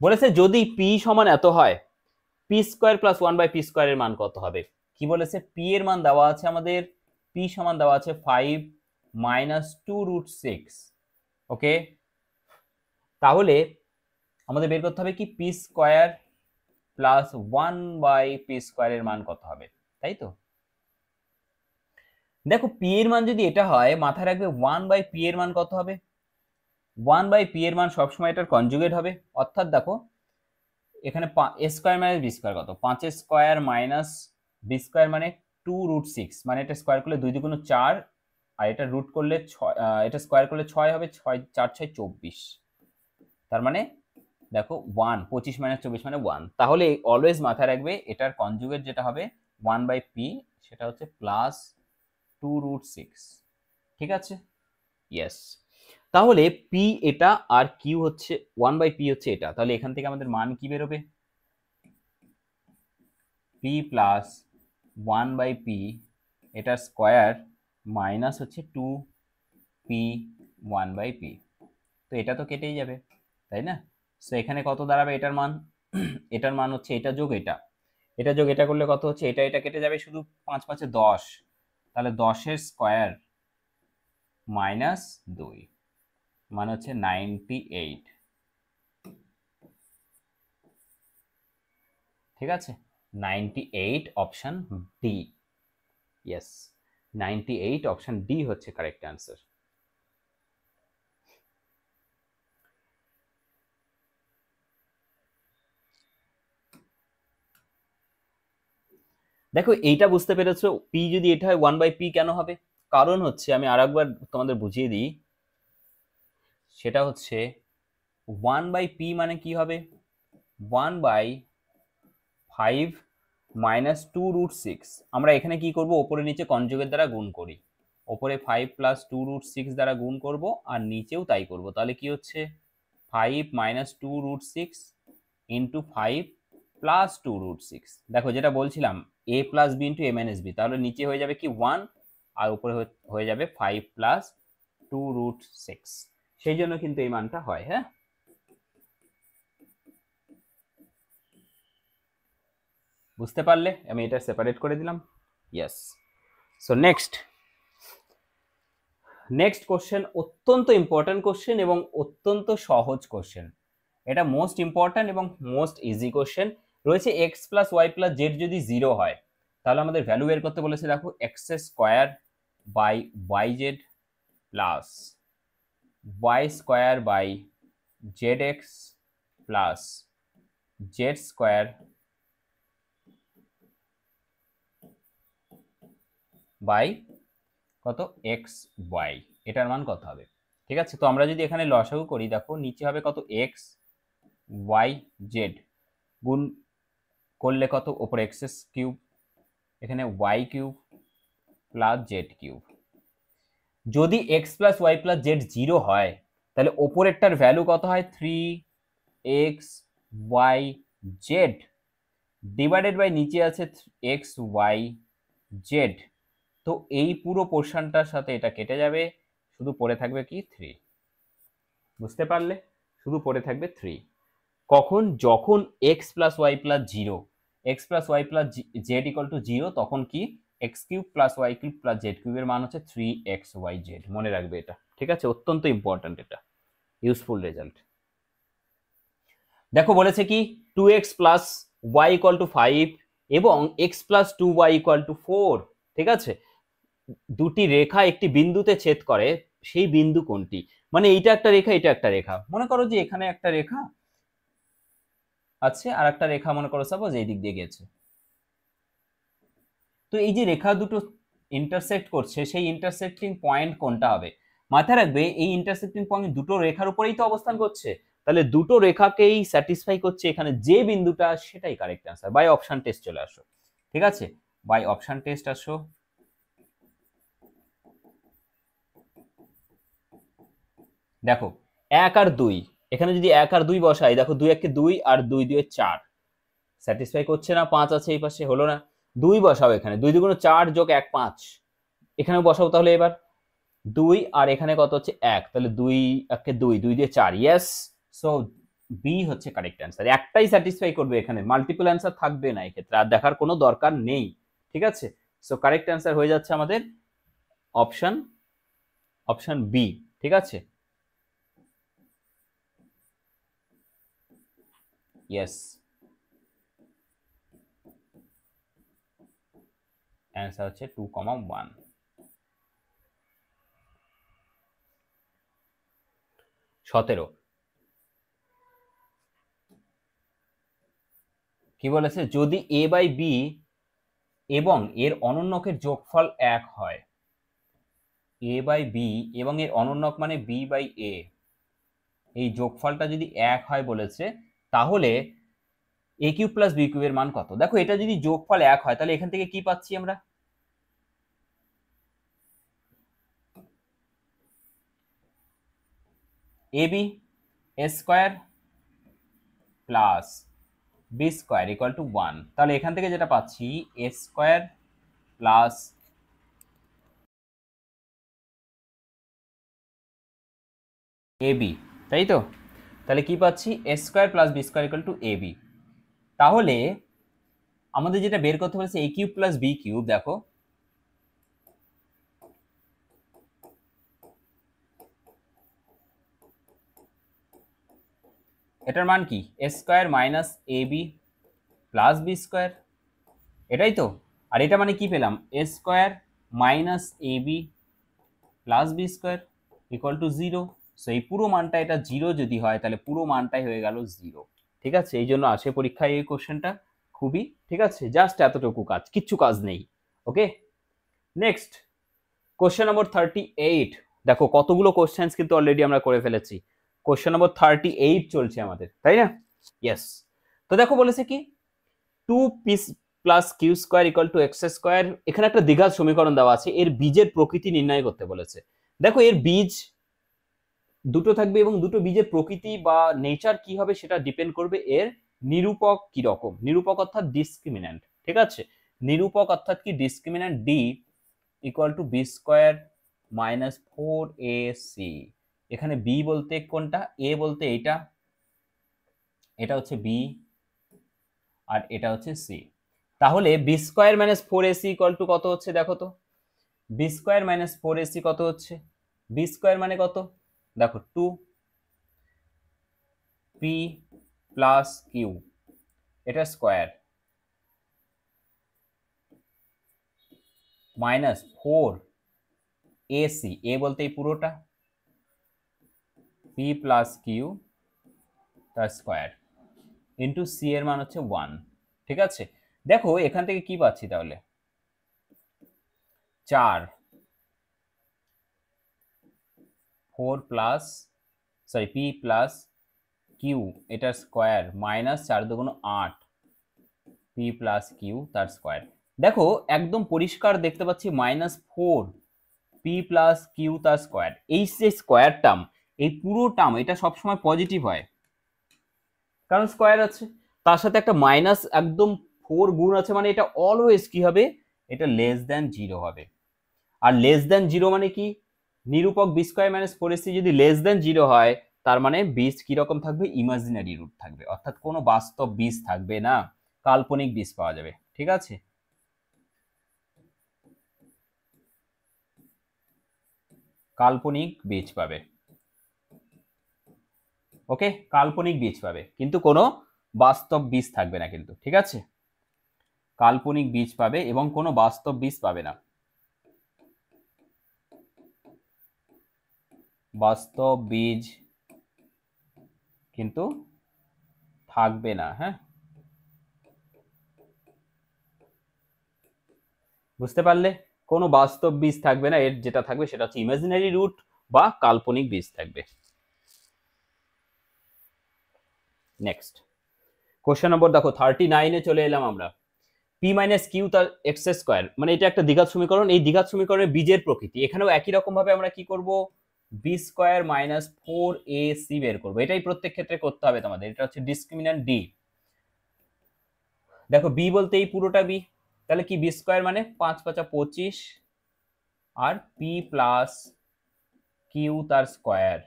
বলেছে যদি পি সমান এত হয়, p square plus one by p স্কোয়ারের মান কত হবে? কি বলেছে, পি এর মান দেওয়া আছে আমাদের, পি সমান দেওয়া আছে 5 মাইনাস 2√6, ওকে, তাহলে আমাদের বের করতে হবে কি p square plus one by p স্কোয়ারের মান কত হবে, তাই তো? দেখো পি এর মান যদি এটা হয়, মাথায় রাখবে ওয়ান বাই পি এর মান কত হবে, ওয়ান বাই পি এর মান সবসময় এটার কনজুগেট হবে, অর্থাৎ দেখো এখানে এ স্কোয়ার মাইনাস বি স্কোয়ার কত, 5 স্কোয়ার মাইনাস বি স্কোয়ার মানে 2√6, মানে এটা স্কোয়ার করলে 2 দুগুণ 4, আর এটা রুট করলে 6, এটা স্কোয়ার করলে 6 হবে, 6 4 6 24, তার মানে দেখো 1, 25 মাইনাস 24 মানে 1, তাহলে অলওয়েজ মাথায় রাখবে এটার কনজুগেট যেটা হবে 1 বাই পি, সেটা হচ্ছে প্লাস 2√6। ঠিক আছে, ইয়েস, তাহলে পি এটা আর কিউ হচ্ছে 1 বাই পি হচ্ছে এটা, তাহলে এখান থেকে আমাদের মান কি বেরোবে, পি প্লাস 1 বাই পি এটা স্কোয়ার মাইনাস হচ্ছে 2p 1 বাই পি, তো এটা তো কেটেই যাবে, তাই না? সো এখানে কত দাঁড়াবে এটার মান, এটার মান হচ্ছে এটা যোগ এটা, এটা যোগ এটা করলে কত হচ্ছে, এটা এটা কেটে যাবে, শুধু 5 5 10, তাহলে 10 স্কোয়ার মাইনাস 2 মানে হচ্ছে 98। ঠিক আছে, 98 option D, yes 98 option D হচ্ছে কারেক্ট অ্যান্সার। দেখো এইটা বুঝতে পেরেছো, পি যদি এটা হয় 1 বাই পি কেন হবে, কারণ হচ্ছে আমি আরেকবার তোমাদের বুঝিয়ে দিই, সেটা হচ্ছে 1 বাই পি মানে কি হবে, 1 বাই 5 মাইনাস 2√6, আমরা এখানে কি করব, ওপরে নিচে কনজুগেট দ্বারা গুণ করি, ওপরে 5 প্লাস 2√6 দ্বারা গুণ করব আর নিচেও তাই করব, তাহলে কি হচ্ছে 5 মাইনাস 2√6 ইন্টু 5 প্লাস 2√6, দেখো যেটা বলছিলাম a plus b into a minus b, তাহলে নিচে হয়ে যাবে কি 1 আর উপরে হয়ে যাবে 5 প্লাস 2√6, সেই জন্য কিন্তু এই মানটা হয়। হ্যাঁ, বুঝতে পারলে, আমি এটা সেপারেট করে দিলাম, ইয়েস। সো নেক্সট কোশ্চেন অত্যন্ত ইম্পর্টেন্ট কোশ্চেন এবং অত্যন্ত সহজ কোশ্চেন, এটা মোস্ট ইম্পর্টেন্ট এবং মোস্ট ইজি কোশ্চেন রয়েছে। X plus y plus z যদি 0 হয়, তাহলে আমাদের ভ্যালু বের করতে বলেছে, দেখো x square by y z plus y square by z x plus z square by কত এক্স ওয়াই, এটার মান কত হবে? ঠিক আছে, তো আমরা যদি এখানে লসাগু করি, দেখো নিচে হবে কত এক্স ওয়াই জেড, গুণ করলে কত ওপরে এক্স কিউব, এখানে y cube plus z cube. যদি x plus y plus z 0 হয় তাহলে ওপরেরটার ভ্যালু কত হয়, 3x y z divided by নিচে আছে x y z। তো এই পুরো পোর্শনটার সাথে এটা কেটে যাবে, শুধু পড়ে থাকবে কি 3। বুঝতে পারলে, শুধু পড়ে থাকবে 3। কখন, যখন x plus y plus 0, x plus y plus z equal to 0, তখন কি x cube plus y cube plus z কিউবের মান হচ্ছে 3xyz। মনে রাখবে এটা, ঠিক আছে, অত্যন্ত ইম্পর্ট্যান্ট, এটা ইউজফুল রেজাল্ট। দেখো বলেছে কি 2x plus y equal to 5 এবং x plus 2y equal to 4। ঠিক আছে, দুটি রেখা একটি বিন্দুতে ছেদ করে, সেই বিন্দু কোনটি? মানে এইটা একটা রেখা, এটা একটা রেখা, মনে করো যে এখানে একটা রেখা আছে আর একটা রেখা মনে করো সাপোজ এই দিক দিয়ে গেছে। তো এই যে রেখা দুটো ইন্টারসেক্ট করছে, সেই ইন্টারসেক্টিং পয়েন্ট কোনটা হবে? মাথায় রাখবে এই ইন্টারসেক্টিং পয়েন্ট দুটো রেখার উপরেই তো অবস্থান করছে, তাহলে দুটো রেখাকেই স্যাটিসফাই করছে এখানে যে বিন্দুটা, সেটাই correct answer. By option test চলে আসো, ঠিক আছে, বাই অপশন টেস্ট আসো। দেখো 1 আর 2, এখানে যদি 1 আর 2 বসাই, দেখো 2 1 2 আর 2 2 4, স্যাটিসফাই করছে না। 5 আছে এই পাশে, হলো না। 2 বসাও এখানে, 2 2 4 যোগ 1 5, এখানে বসাও তাহলে এবার 2 আর এখানে কত হচ্ছে 1, তাহলে 2 1 2 2 দিয়ে 4, ইয়েস। সো বি হচ্ছে কারেক্ট অ্যান্সার। একটাই স্যাটিসফাই করবে, এখানে মাল্টিপল অ্যান্সার থাকবে না এক্ষেত্রে, আর দেখার কোনো দরকার নেই, ঠিক আছে। সো কারেক্ট অ্যান্সার হয়ে যাচ্ছে আমাদের অপশন অপশন বি, ঠিক আছে, ইয়েস। অ্যান্সার হচ্ছে 2,1। 17 কি বলেছে, যদি a বাই b এবং এর অনন্যকের যোগফল 1 হয়, a বাই b এবং এর অনন্যক মানে b বাই a, এই যোগফলটা যদি 1 হয় বলেছে, তাহলে a কিউব প্লাস b কিউবের মান কত? দেখো এটা যদি যোগফল 1 হয় তাহলে এখান থেকে কি পাচ্ছি আমরা, ab a square plus b square equal to 1। তাহলে এখান থেকে যেটা পাচ্ছি a স্কয়ার প্লাস ab, তাই তো? তাহলে কি পাচ্ছি, a square plus b square equal to ab। তাহলে আমাদের যেটা বের করতে বলেছে a cube plus b cube, দেখো এটার মান কি, a square minus ab plus b square, এটাই তো। আর এটা মানে কি পেলাম, a square minus ab plus b square equal to 0। So এই পুরো মানটা, এটা 0 যদি হয় তাহলে পুরো মানটাই হয়ে গেল 0, ঠিক আছে। এই জন্য আসে পরীক্ষায় এই কোশ্চেনটা খুবই, ঠিক আছে, জাস্ট এতটুকু কাজ, কিচ্ছু কাজ নেই। ওকে, নেক্সট কোশ্চেন নম্বর 38। দেখো কতগুলো কোশ্চেন্স কিন্তু অলরেডি আমরা করে ফেলেছি। কোশ্চেন নম্বর 38 চলছে আমাদের, তাই না? ইয়েস। তো দেখো বলেছে কি 2p plus q square equal to x square, এখানে একটা দ্বিঘাত সমীকরণ দেওয়া আছে, এর বীজের প্রকৃতি নির্ণয় করতে বলেছে। দেখো এর বীজ দুটো থাকবে এবং দুটো বীজের প্রকৃতি বা নেচার কি হবে সেটা ডিপেন্ড করবে এর নিরূপক কি রকম। নিরূপক অর্থাৎ ডিসক্রিমিন্যান্ট, ঠিক আছে, নিরূপক অর্থাৎ কি discriminant D equal to b square minus 4ac। এখানে বি বলতে কোনটা, এ বলতে এইটা, এটা হচ্ছে বি আর এটা হচ্ছে সি। তাহলে b square minus 4ac equal to কত হচ্ছে, দেখো তো, বি স্কোয়ার মাইনাস 4ac কত হচ্ছে, বি স্কোয়ার মানে কত, দেখো 2p প্লাস কিউ, এটা স্কোয়ার, মাইনাস 4ac, এ বলতে এই পুরোটা, p প্লাস কিউ তার স্কোয়ার ইন্টু সি এর মান হচ্ছে 1, ঠিক আছে। দেখো এখান থেকে কি পাচ্ছি তাহলে, 4 4 plus sorry p plus q এটার স্কোয়ার মাইনাস 4 দুগুণ 8 পি প্লাস কিউ তার স্কোয়ার। দেখো একদম পরিষ্কার দেখতে পাচ্ছি -4 পি প্লাস কিউ তার স্কোয়ার। এই যে স্কোয়ার টার্ম, এই পুরো টার্ম এটা সবসময় পজিটিভ হয় কারণ স্কোয়ার আছে, তার সাথে একটা মাইনাস একদম 4 গুণ আছে, মানে এটা অলওয়েজ কি হবে, এটা লেস দ্যান 0 হবে। আর লেস দ্যান 0 মানে কি, নিরূপক বি স্কোয়ার মাইনাস 4ac যদি লেস দ্যান 0 হয় তার মানে বীজ কিরকম থাকবে, ইমাজিনারি রুট থাকবে, অর্থাৎ কোনো বাস্তব বীজ থাকবে না, কাল্পনিক বীজ পাওয়া যাবে। ঠিক আছে, কাল্পনিক বীজ পাবে। ওকে, কাল্পনিক বীজ পাবে কিন্তু কোনো বাস্তব বীজ থাকবে না কিন্তু। ঠিক আছে, কাল্পনিক বীজ পাবে এবং কোনো বাস্তব বীজ পাবে না, বাস্তব বীজ কিন্তু থাকবে না। হ্যাঁ, বুঝতে পারলে, কোনো বাস্তব বীজ থাকবে না, এর যেটা থাকবে সেটা হচ্ছে ইমাজিনারি রুট বা কাল্পনিক বীজ থাকবে। নেক্সট কোশ্চেন নম্বর দেখো 39-এ চলে এলাম আমরা। পি মাইনাস কিউ তার এক্স স্কোয়ার, মানে এটা একটা দ্বিঘাত সমীকরণ, এই দ্বিঘাত সমীকরণের বীজের প্রকৃতি। এখানেও একই রকম ভাবে আমরা কি করব, বি স্কোয়ার মাইনাস 4ac বের করবো, এটাই প্রত্যেক ক্ষেত্রে করতে হবে তোমাদের। এটা হচ্ছে ডিসক্রিমিন্যান্ট ডি। দেখো বি বলতে এই পুরোটা বি, তাহলে কি বি স্কোয়ার মানে 5 5 25 আর পি প্লাস কিউ তার স্কোয়ার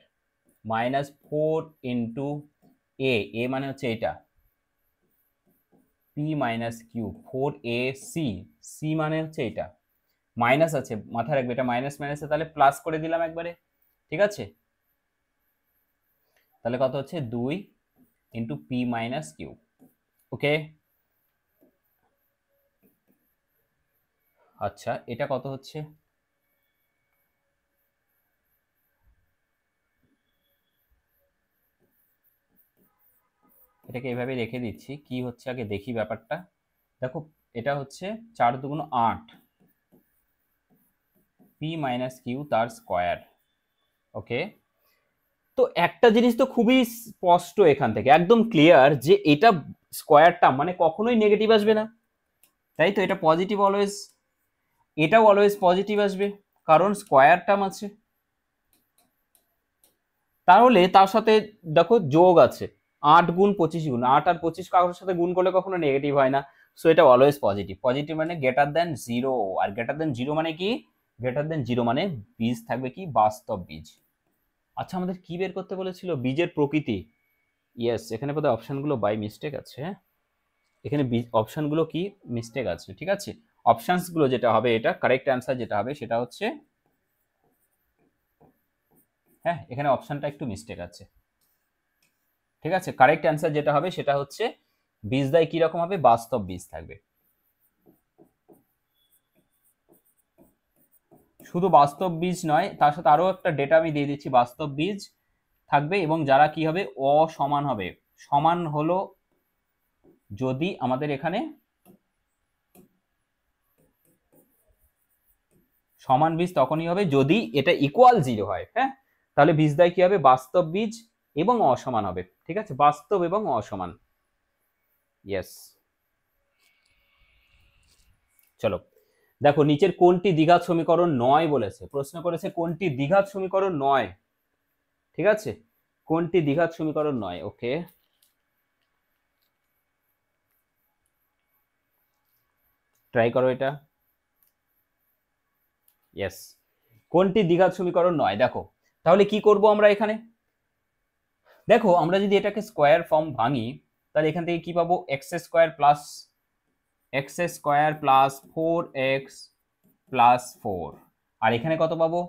মাইনাস 4 ইন্টু এ মানে হচ্ছে এটা P minus Q 4ac, C মানে হচ্ছে এটা, মাইনাস আছে মাথায় রাখবে, এটা মাইনাস মাইনাসে তাহলে প্লাস করে দিলাম একবারে। ঠিক আছে, তাহলে কত হচ্ছে 2 ইন্টু পি মাইনাস কিউ। ওকে, আচ্ছা এটা কত হচ্ছে, এটাকে এভাবে রেখে দিচ্ছি, কি হচ্ছে আগে দেখি ব্যাপারটা। দেখো এটা হচ্ছে 4 দুগুণ 8 পি মাইনাস কিউ তার স্কোয়ার। ওকে, তো একটা জিনিস তো খুবই স্পষ্ট এখান থেকে একদম ক্লিয়ার যে এটা স্কোয়ার টার্ম মানে কখনোই নেগেটিভ আসবে না, তাই তো, এটা পজিটিভ অলওয়েজ, এটাও অলওয়েজ পজিটিভ আসবে কারণ স্কোয়ার টার্ম আছে। তাহলে তার সাথে দেখো যোগ আছে 8 গুণ 25 গুণ, 8 আর 25 কারোর সাথে গুণ করলে কখনো নেগেটিভ হয় না, সো এটা অলওয়েজ পজিটিভ। পজিটিভ মানে গ্রেটার দেন 0, আর গ্রেটার দেন 0 মানে কি, গ্রেটার দেন 0 মানে বীজ থাকবে কি, বাস্তব বীজ। আচ্ছা আমাদের কি বের করতে বলেছিল, বীজের প্রকৃতি। ইয়েস, এখানে বোধহয় অপশনগুলো বাই মিস্টেক আছে। হ্যাঁ, এখানে অপশনগুলো কি মিস্টেক আছে। ঠিক আছে, অপশনসগুলো যেটা হবে, এটা কারেক্ট অ্যান্সার যেটা হবে সেটা হচ্ছে, হ্যাঁ এখানে অপশনটা একটু মিস্টেক আছে। ঠিক আছে, কারেক্ট অ্যান্সার যেটা হবে সেটা হচ্ছে বীজদায় কি রকম হবে, বাস্তব বীজ থাকবে। শুধু বাস্তব বীজ নয়, তার সাথে আরো একটা ডেটা আমি দিয়ে দিচ্ছি, বাস্তব বীজ থাকবে এবং যারা কি হবে, অসমান হবে। সমান হলো যদি আমাদের এখানে সমান বীজ তখনই হবে যদি এটা ইকুয়াল 0 হয়। হ্যাঁ, তাহলে বীজদায় কি হবে, বাস্তব বীজ এবং অসমান হবে। ঠিক আছে, বাস্তব এবং অসমান। ইয়েস, চলো দেখো নিচের কোনটি দ্বিঘাত সমীকরণ নয় বলেছে, প্রশ্ন করেছে কোনটি দ্বিঘাত সমীকরণ নয়। ঠিক আছে, কোনটি দ্বিঘাত সমীকরণ নয়। ওকে, ট্রাই করো এটা। ইয়েস, কোনটি দ্বিঘাত সমীকরণ নয়, দেখো তাহলে কি করব আমরা এখানে, দেখো আমরা যদি এটাকে স্কোয়ার ফর্ম ভাঙি তাহলে এখান থেকে কি পাবো, x square plus 4x plus 4, আর এখানে কত পাবো,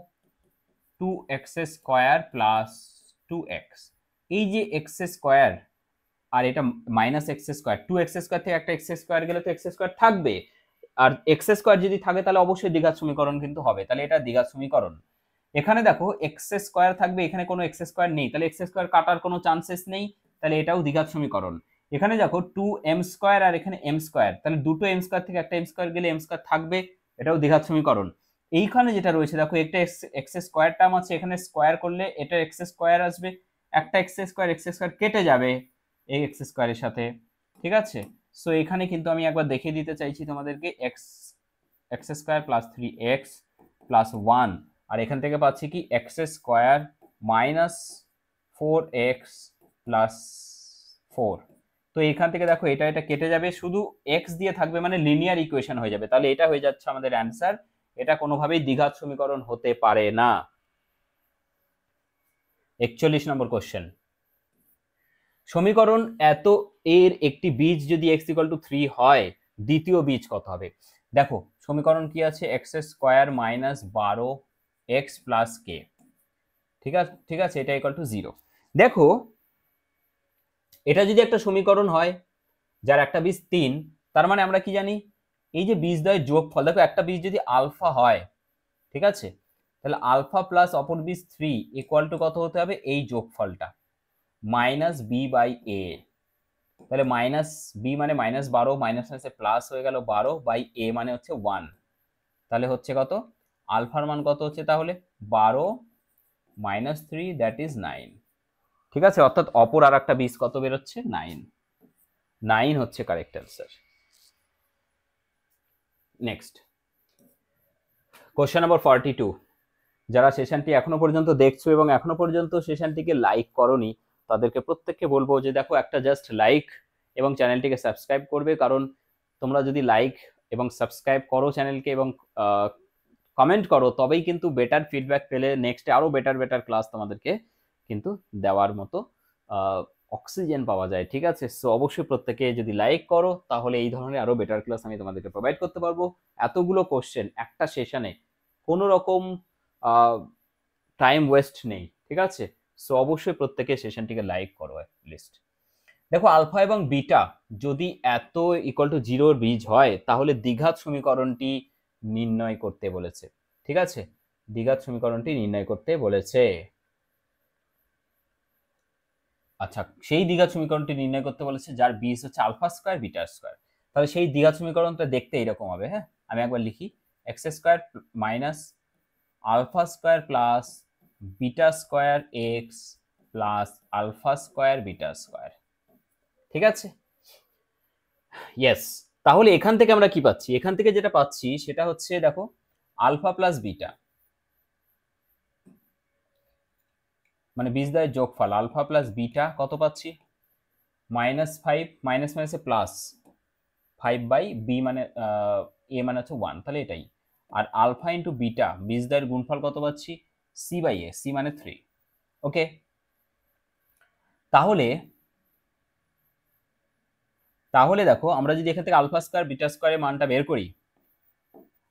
2x স্কোয়ার প্লাস 2x। এই যে এক্স স্কোয়ার আর এটা minus x square, 2x square থেকে একটা এক্স স্কোয়ার গেলে তো এক্স স্কোয়ার থাকবে, আর এক্স স্কোয়ার যদি থাকে তাহলে অবশ্যই দ্বিঘাত সমীকরণ কিন্তু হবে, তাহলে এটা দ্বিঘাত সমীকরণ। এখানে দেখো এক্স স্কোয়ার থাকবে, এখানে কোনো এক্স স্কোয়ার নেই, তাহলে এক্স স্কোয়ার কাটার কোনো চান্সেস নেই, তাহলে এটাও দ্বিঘাত সমীকরণ। এখানে দেখো 2m স্কোয়ার আর এখানে m স্কোয়ার, তাহলে দুটো m স্কোয়ার থেকে একটা m স্কোয়ার গেলে m স্কোয়ার থাকবে, এটাও দ্বিঘাত সমীকরণ। এইখানে যেটা রয়েছে দেখো, একটা এক্স স্কোয়ার টার্ম আছে, এখানে স্কোয়ার করলে এটা এক্স স্কোয়ার আসবে, একটা এক্স স্কোয়ার কেটে যাবে এই এক্স স্কোয়ারের সাথে, ঠিক আছে। সো এখানে কিন্তু আমি একবার দেখিয়ে দিতে চাইছি তোমাদেরকে, x x square plus 3x plus 1, আর এখান থেকে পাচ্ছি কি x square minus 4x plus 4। তো এখান থেকে দেখো এটা এটা কেটে যাবে, শুধু এক্স দিয়ে থাকবে, মানে লিনিয়ার ইকুয়েশন হয়ে যাবে। তাহলে এটা হয়ে যাচ্ছে আমাদের অ্যান্সার। এটা কোনোভাবেই দ্বিঘাত সমীকরণ হতে পারে না। 41 নম্বর কোশ্চেন, সমীকরণ এত এর একটি বীজ যদি x = 3 হয়, দ্বিতীয় বীজ কত হবে? দেখো সমীকরণ কি আছে, x square minus 12x plus k, ঠিক আছে, এটা ইকুয়াল টু 0। দেখো এটা যদি একটা সমীকরণ হয় যার একটা বীজ 3, তার মানে আমরা কি জানি, এই যে বীজদ্বয়ের যোগফল, দেখো একটা বীজ যদি আলফা হয়, ঠিক আছে, তাহলে আলফা প্লাস অপর বীজ 3 ইকুয়াল টু কত হতে হবে, এই যোগফলটা মাইনাস বি বাই এ। তাহলে মাইনাস বি মানে -12, মাইনাস আছে প্লাস হয়ে গেল 12 বাই এ মানে হচ্ছে 1। তাহলে হচ্ছে কত, আলফার মান কত হচ্ছে তাহলে 12 মাইনাস 3, দ্যাট ইজ 9। ঠিক আছে, অর্থাৎ অপর আর একটা বীজ কত বেরোচ্ছে, 9। 9 হচ্ছে correct answer. Next question number 42। যারা সেশনটি এখনো পর্যন্ত দেখছো এবং এখনো পর্যন্ত সেশনটিকে লাইক করনি, তাদেরকে প্রত্যেককে বলবো যে দেখো একটা জাস্ট লাইক এবং চ্যানেলটিকে সাবস্ক্রাইব করবে, কারণ তোমরা যদি লাইক এবং সাবস্ক্রাইব করো চ্যানেলকে এবং কমেন্ট করো, তবেই কিন্তু বেটার ফিডব্যাক পেলে নেক্সটে আরো বেটার ক্লাস তোমাদেরকে কিন্তু দেওয়ার মতো অক্সিজেন পাওয়া যায়, ঠিক আছে। সো অবশ্যই প্রত্যেকে যদি লাইক করো, তাহলে এই ধরনের আরো বেটার ক্লাস আমি তোমাদেরকে প্রোভাইড করতে পারবো। এতগুলো কোশ্চেন একটা সেশনে, কোনো রকম টাইম ওয়েস্ট নেই, ঠিক আছে। সো অবশ্যই প্রত্যেকে সেশনটিকে লাইক করো লিস্ট। দেখো আলফা এবং বিটা যদি এত ইকুয়াল টু 0 বীজ হয়, তাহলে দ্বিঘাত সমীকরণটি নির্ণয় করতে বলেছে, ঠিক আছে, দ্বিঘাত সমীকরণটি নির্ণয় করতে বলেছে। আচ্ছা, সেই দ্বিঘাত সমীকরণটি নির্ণয় করতে বলেছে যার বীজ হচ্ছে আলফা স্কোয়ার বিটা স্কোয়ার। তাহলে সেই দ্বিঘাত সমীকরণটা দেখতে এরকম হবে। হ্যাঁ, আমি একবার লিখি, x square minus alpha square plus beta square x plus alpha square beta square, ঠিক আছে। ইয়েস, তাহলে এখান থেকে আমরা কি পাচ্ছি, এখান থেকে যেটা পাচ্ছি সেটা হচ্ছে দেখো আলফা প্লাস বিটা, মানে বীজদ্বয়ের যোগফল আলফা প্লাস বিটা কত পাচ্ছি, -5, মাইনাস মাইনাসে প্লাস 5 বাই বি মানে এ মানে হচ্ছে 1, তাহলে এটাই। আর আলফা ইন্টু বিটা বীজদ্বয়ের গুণফল কত পাচ্ছি, সি বাই এ, সি মানে 3। ওকে, তাহলে দেখো আমরা যদি এখান থেকে আলফা স্কোয়ার বিটা স্কোয়ারের মানটা বের করি,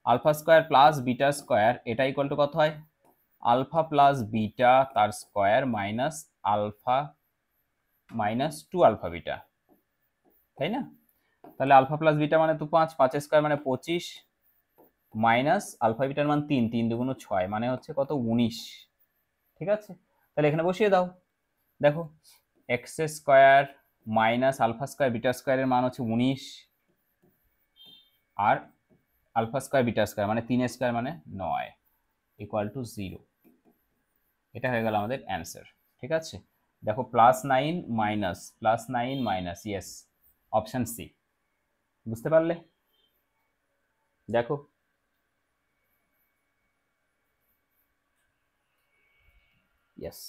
alpha square plus beta square এটা ইকুয়াল টু কত হয়, আলফা প্লাস বিটা তার square minus alpha minus 2 alpha beta, তাই না। তাহলে আলফা প্লাস বিটা মানে তো 5, 5 স্কোয়ার মানে 25, মাইনাস আলফা বিটার মান 3, 3 দুগুণ 6 মানে হচ্ছে কত, 19, ঠিক আছে। তাহলে এখানে বসিয়ে দাও, দেখো x square minus alpha square beta স্কোয়ারের মান হচ্ছে 19, আর আলফা স্কোয়ার বিটা স্কোয়ার মানে 3 স্কোয়ার মানে 9 ইকুয়াল টু 0। এটা হয়ে গেল আমাদের অ্যান্সার, ঠিক আছে। দেখো +9 minus +9 minus, yes, option c. বুঝতে পারলে? দেখো ইয়েস।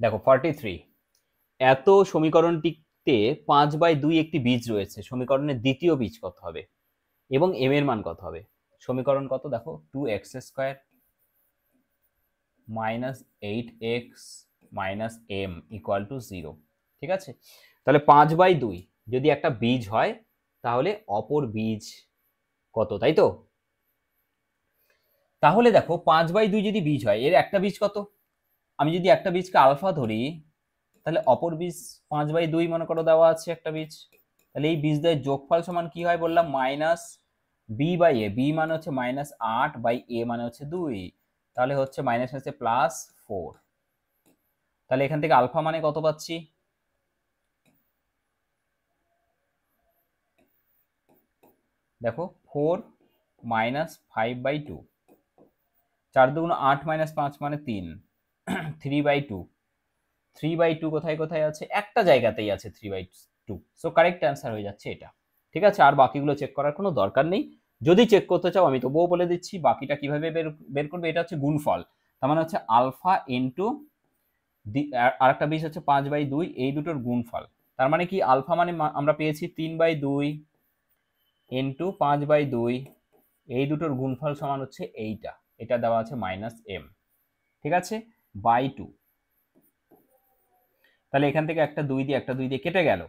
দেখো 43, এত সমীকরণটিতে 5/2 একটি বীজ রয়েছে, সমীকরণের দ্বিতীয় বীজ কত হবে এবং এম এর মান কত হবে? সমীকরণ কত দেখো, 2x square minus 8x minus m equal to 0, ঠিক আছে। তাহলে 5/2 যদি একটা বীজ হয়, তাহলে অপর বীজ কত, তাই তো। তাহলে দেখো 5/2 যদি বীজ হয়, এর একটা বীজ কত, আমি যদি একটা বীজকে আলফা ধরি, তাহলে অপর বীজ 5/2 মনে করো দেওয়া আছে একটা বীজ, তাহলে এই বীজদের যোগফল সমান কি হয় বললাম, minus b by a, b মানে হচ্ছে -8 বাই এ মানে হচ্ছে 2, তাহলে হচ্ছে মাইনাস হচ্ছে +4। তাহলে এখান থেকে আলফা মানে কত পাচ্ছি, দেখো 4 -5/2, 4 2 8 -5 মানে 3, 3/2, 3/2 কোথায় কোথায় আছে, একটা জায়গাতেই আছে 3/2, সো কারেক্ট অ্যান্সার হয়ে যাচ্ছে এটা। ঠিক আছে, আর বাকিগুলো চেক করার কোনো দরকার নেই। যদি চেক করতে চাও আমি তবুও বলে দিচ্ছি বাকিটা কিভাবে বের করবে। এটা হচ্ছে গুণফল, তার মানে হচ্ছে আলফা ইন্টু আরেকটা বীজ হচ্ছে 5/2, এই দুটোর গুণফল। তার মানে কি আলফা মানে আমরা পেয়েছি 3/2 ইন্টু 5/2, এই দুটোর গুণফল সমান হচ্ছে এইটা, এটা দেওয়া আছে -m, ঠিক আছে, বাই 2। তাহলে এখান থেকে একটা 2 দিয়ে একটা 2 দিয়ে কেটে গেল,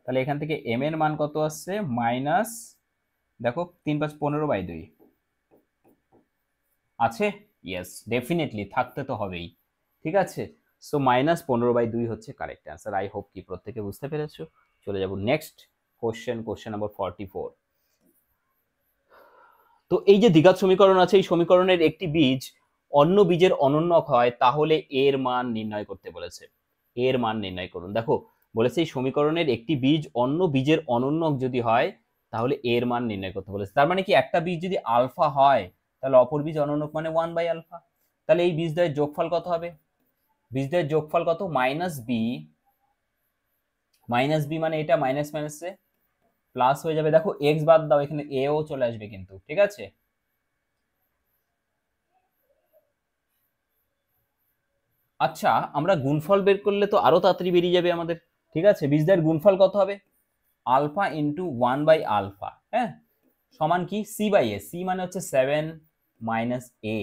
তাহলে এখান থেকে m এর মান কত আসছে মাইনাস, দেখো 3 5 15/2 আছে, ইয়েস ডেফিনেটলি থাকতে তো হবেই। ঠিক আছে, সো -15/2 হচ্ছে কারেক্ট অ্যান্সার। আই হোপ কি প্রত্যেকে বুঝতে পেরেছো। চলে যাব নেক্সট কোশ্চেন নাম্বার 44। তো এই যে দ্বিঘাত সমীকরণ আছে, এই সমীকরণের একটি বীজ অন্য বীজের অনন্যক হয় তাহলে এর মান নির্ণয় করতে বলেছে। এর মান নির্ণয় করুন। দেখো বলেছে এই সমীকরণের একটি বীজ অন্য বীজের অনন্যক যদি হয় তাহলে এর মান নির্ণয় করতে বলেছে। তার মানে কি একটা বীজ যদি আলফা হয় তাহলে অপর বীজ অনন্যক মানে 1/আলফা। তাহলে এই বীজদ্বয়ের যোগফল কত হবে? বীজদ্বয়ের যোগফল কত? -b, মানে এটা মাইনাস মাইনাসে প্লাস হয়ে যাবে। দেখো এক্স বাদ দাও, এখানে এ ও চলে আসবে কিন্তু, ঠিক আছে। আচ্ছা আমরা গুণফল বের করলে তো আরো তাড়াতাড়ি বেরিয়ে যাবে আমাদের। ঠিক আছে, বীজদ্বয়ের গুণফল কত হবে? আলফা ইন্টু 1/আলফা, হ্যাঁ, সমান কি c/a, c মানে হচ্ছে 7 মাইনাস a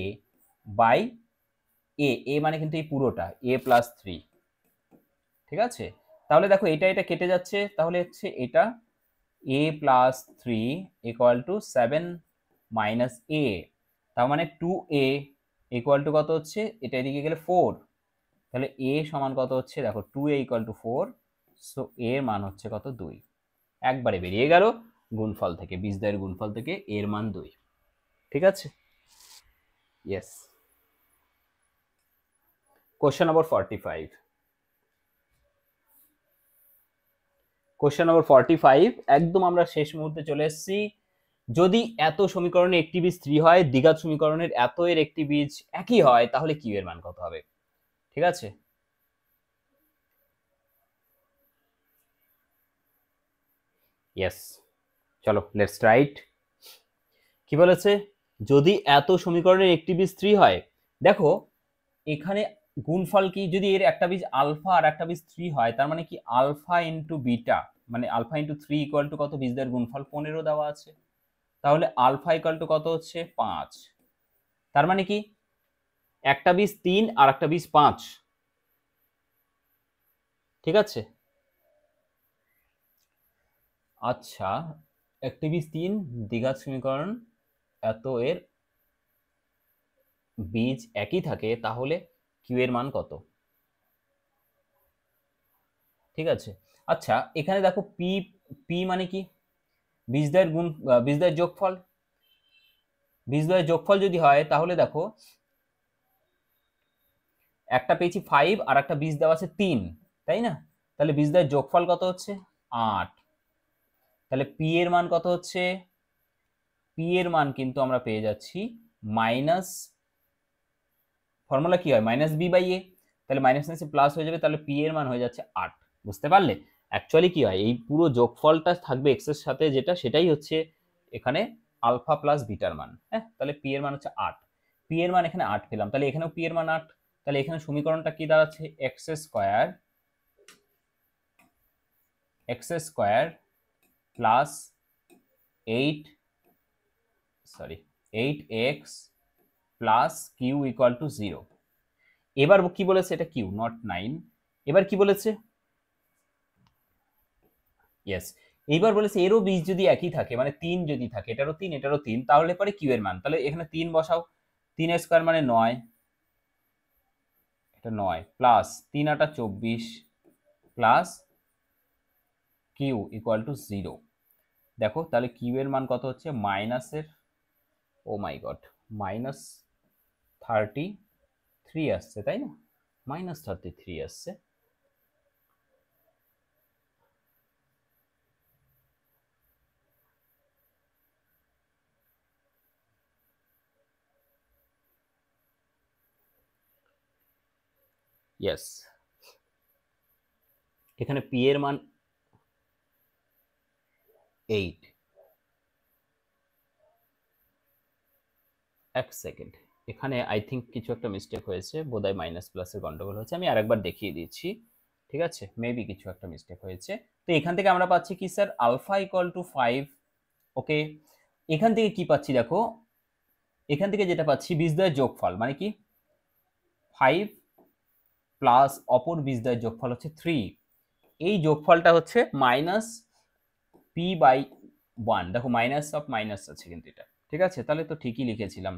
বাই এ মানে কিন্তু এই পুরোটা a প্লাস 3, ঠিক আছে। তাহলে দেখো এটা এটা কেটে যাচ্ছে, তাহলে হচ্ছে এটা a plus 3 equal to 7 minus a, তার মানে 2a ইকুয়াল টু কত হচ্ছে, এটা এদিকে গেলে 4, তাহলে a সমান কত হচ্ছে, দেখো 2a ইকুয়াল টু 4, সো এর মান হচ্ছে কত, 2। একবারে বেরিয়ে গেল গুণফল থেকে, বীজদ্বয়ের গুণফল থেকে এর মান 2। ঠিক আছে, yes. Question number 45। Question number 45, একদম আমরা শেষ মুহূর্তে চলে এসেছি। যদি এত সমীকরণে একটি বীজ 3 হয়, দ্বিঘাত সমীকরণের এত এর একটি বীজ একই হয়, তাহলে কিউ এর মান কত হবে? ঠিক আছে, ইয়েস, চলো লেটস রাইট। কি বলেছে? যদি এত সমীকরণের একটি বীজ 3 হয়, দেখো এখানে গুণফল কি, যদি এর একটা বীজ আলফা আর একটা বীজ 3 হয়, তার মানে কি আলফা ইন্টু বিটা মানে আলফা ইন্টু 3 ইকুয়াল টু কত, বীজদের গুণফল 15 দেওয়া আছে। তাহলে আলফা ইকুয়াল টু কত হচ্ছে 5, তার মানে কি একটা বীজ 3 আর একটা বীজ 5, ঠিক আছে। আচ্ছা একটি বীজ 3, দ্বিঘাত সমীকরণ এত এর বীজ একই থাকে, তাহলে কিউ এর মান কত? ঠিক আছে, আচ্ছা এখানে দেখো পি, পি মানে কি বীজদ্বয়ের গুণ, বীজদ্বয়ের যোগফল। বীজদ্বয়ের যোগফল যদি হয় তাহলে দেখো একটা পেয়েছি 5 আর একটা বীজ দেওয়া আছে 3, তাই না? তাহলে বীজদ্বয়ের যোগফল কত হচ্ছে 8। তাহলে পি এর মান কত হচ্ছে? পি এর মান কিন্তু আমরা পেয়ে যাচ্ছি মাইনাস, ফর্মুলা কি হয় -b/a, তাহলে মাইনাস মাইনাসে প্লাস হয়ে যাবে, তাহলে পি এর মান হয়ে যাচ্ছে 8। বুঝতে পারলে? অ্যাকচুয়ালি কি হয়, এই পুরো যোগফলটা থাকবে এক্স এর সাথে, যেটা সেটাই হচ্ছে এখানে আলফা প্লাস বিটার মান, হ্যাঁ। তাহলে পি এর মান হচ্ছে 8, পি এর মান এখানে 8 পেলাম, তাহলে এখানেও পি এর মান 8। তাহলে এখানে সমীকরণটা কি দাঁড়াচ্ছে, x square plus 8x plus q equal to 0। এবার কি বলেছে, এটা কিউ নট 9। এবার কি বলেছে, ইয়েস, এইবার বলেছে এরও বীজ যদি একই থাকে, মানে 3 যদি থাকে, এটারও 3 এটারও 3, তাহলে পরে কিউ এর মান, তাহলে এখানে 3 বসাও, 3 স্কোয়ার মানে 9, এটা 9 প্লাস 3 8 24 প্লাস কিউ ইকুয়াল টু 0। দেখো তাহলে কিউ এর মান কত হচ্ছে, মাইনাসের, ও মাই গড, -33 আসছে, তাই না? -33 আসছে। ইয়েস, এখানে পি এর মান 8। এক সেকেন্ড, এখানে আই থিঙ্ক কিছু একটা মিস্টেক হয়েছে, বোধহয় মাইনাস প্লাসের গন্ডগোল হয়েছে, আমি আরেকবার দেখিয়ে দিচ্ছি। ঠিক আছে, মেবি কিছু একটা মিস্টেক হয়েছে। তো এখান থেকে আমরা পাচ্ছি কি স্যার, আলফা ইকুয়াল টু 5। ওকে, এখান থেকে কি পাচ্ছি দেখো, এখান থেকে যেটা পাচ্ছি বীজদ্বয়ের যোগফল মানে কি 5 প্লাস অপর বীজদ্বয়ের যোগফল হচ্ছে 3। এই যোগফলটা হচ্ছে মাইনাস পি বাই 1। দেখো মাইনাস অফ মাইনাস আছে কিন্তু এটা, ঠিক আছে, তাহলে তো ঠিকই লিখেছিলাম।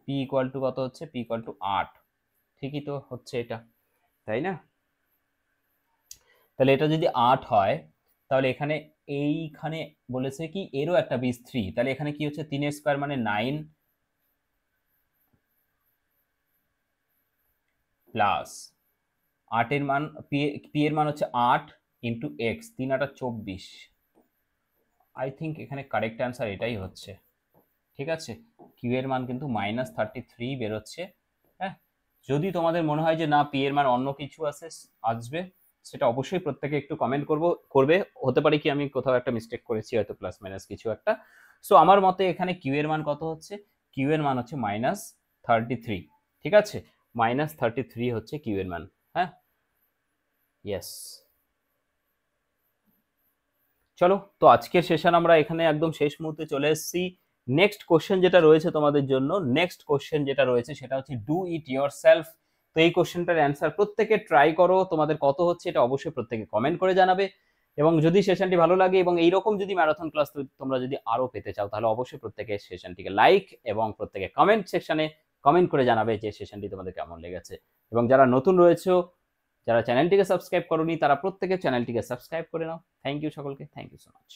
পি ইকুয়াল টু কত হচ্ছে, পি ইকুয়াল টু 8, ঠিকই তো হচ্ছে এটা, তাই না? তাহলে এটা যদি 8 হয়, তাহলে এখানে এইখানে বলেছে কি এরও একটা বীজ 3, তাহলে এখানে কি হচ্ছে 3 এর স্কয়ার মানে 9 প্লাস 8 এর মান, পি এর মান হচ্ছে 8 ইন্টু এক্স, 3 8 24। আই থিঙ্ক এখানে কারেক্ট অ্যান্সার এটাই হচ্ছে। ঠিক আছে, কিউ এর মান কিন্তু -33 বেরোচ্ছে। হ্যাঁ, যদি তোমাদের মনে হয় যে না পি এর মান অন্য কিছু আসবে, সেটা অবশ্যই প্রত্যেকে একটু কমেন্ট করবে। হতে পারে কি আমি কোথাও একটা মিস্টেক করেছি, হয়তো প্লাস মাইনাস কিছু একটা। সো আমার মতে এখানে কিউ এর মান কত হচ্ছে, কিউ এর মান হচ্ছে -33। ঠিক আছে, -33 হচ্ছে কিউ এর মান। হ্যাঁ, ইয়েস। চলো, তো আজকের সেশন আমরা এখানে একদম শেষ মুহূর্তে চলে এসেছি। নেক্সট কোশ্চেন যেটা রয়েছে তোমাদের জন্য, নেক্সট কোশ্চেন যেটা রয়েছে সেটা হচ্ছে ডু ইট ইয়োর সেলফ। তো এই কোশ্চেনটার অ্যান্সার প্রত্যেকে ট্রাই করো, তোমাদের কত হচ্ছে এটা অবশ্যই প্রত্যেকে কমেন্ট করে জানাবে। এবং যদি সেশনটি ভালো লাগে এবং এইরকম যদি ম্যারাথন ক্লাস তোমরা যদি আরো পেতে চাও, তাহলে অবশ্যই প্রত্যেকে সেশনটিকে লাইক এবং প্রত্যেকে কমেন্ট সেকশনে কমেন্ট করে জানাবে যে সেশনটি তোমাদের কেমন লেগেছে। এবং যারা নতুন রয়েছে, যারা চ্যানেলটিকে সাবস্ক্রাইব করোনি, তারা প্রত্যেকে চ্যানেলটিকে সাবস্ক্রাইব করে নাও। থ্যাংক ইউ সকলকে, থ্যাংক ইউ সো মাচ।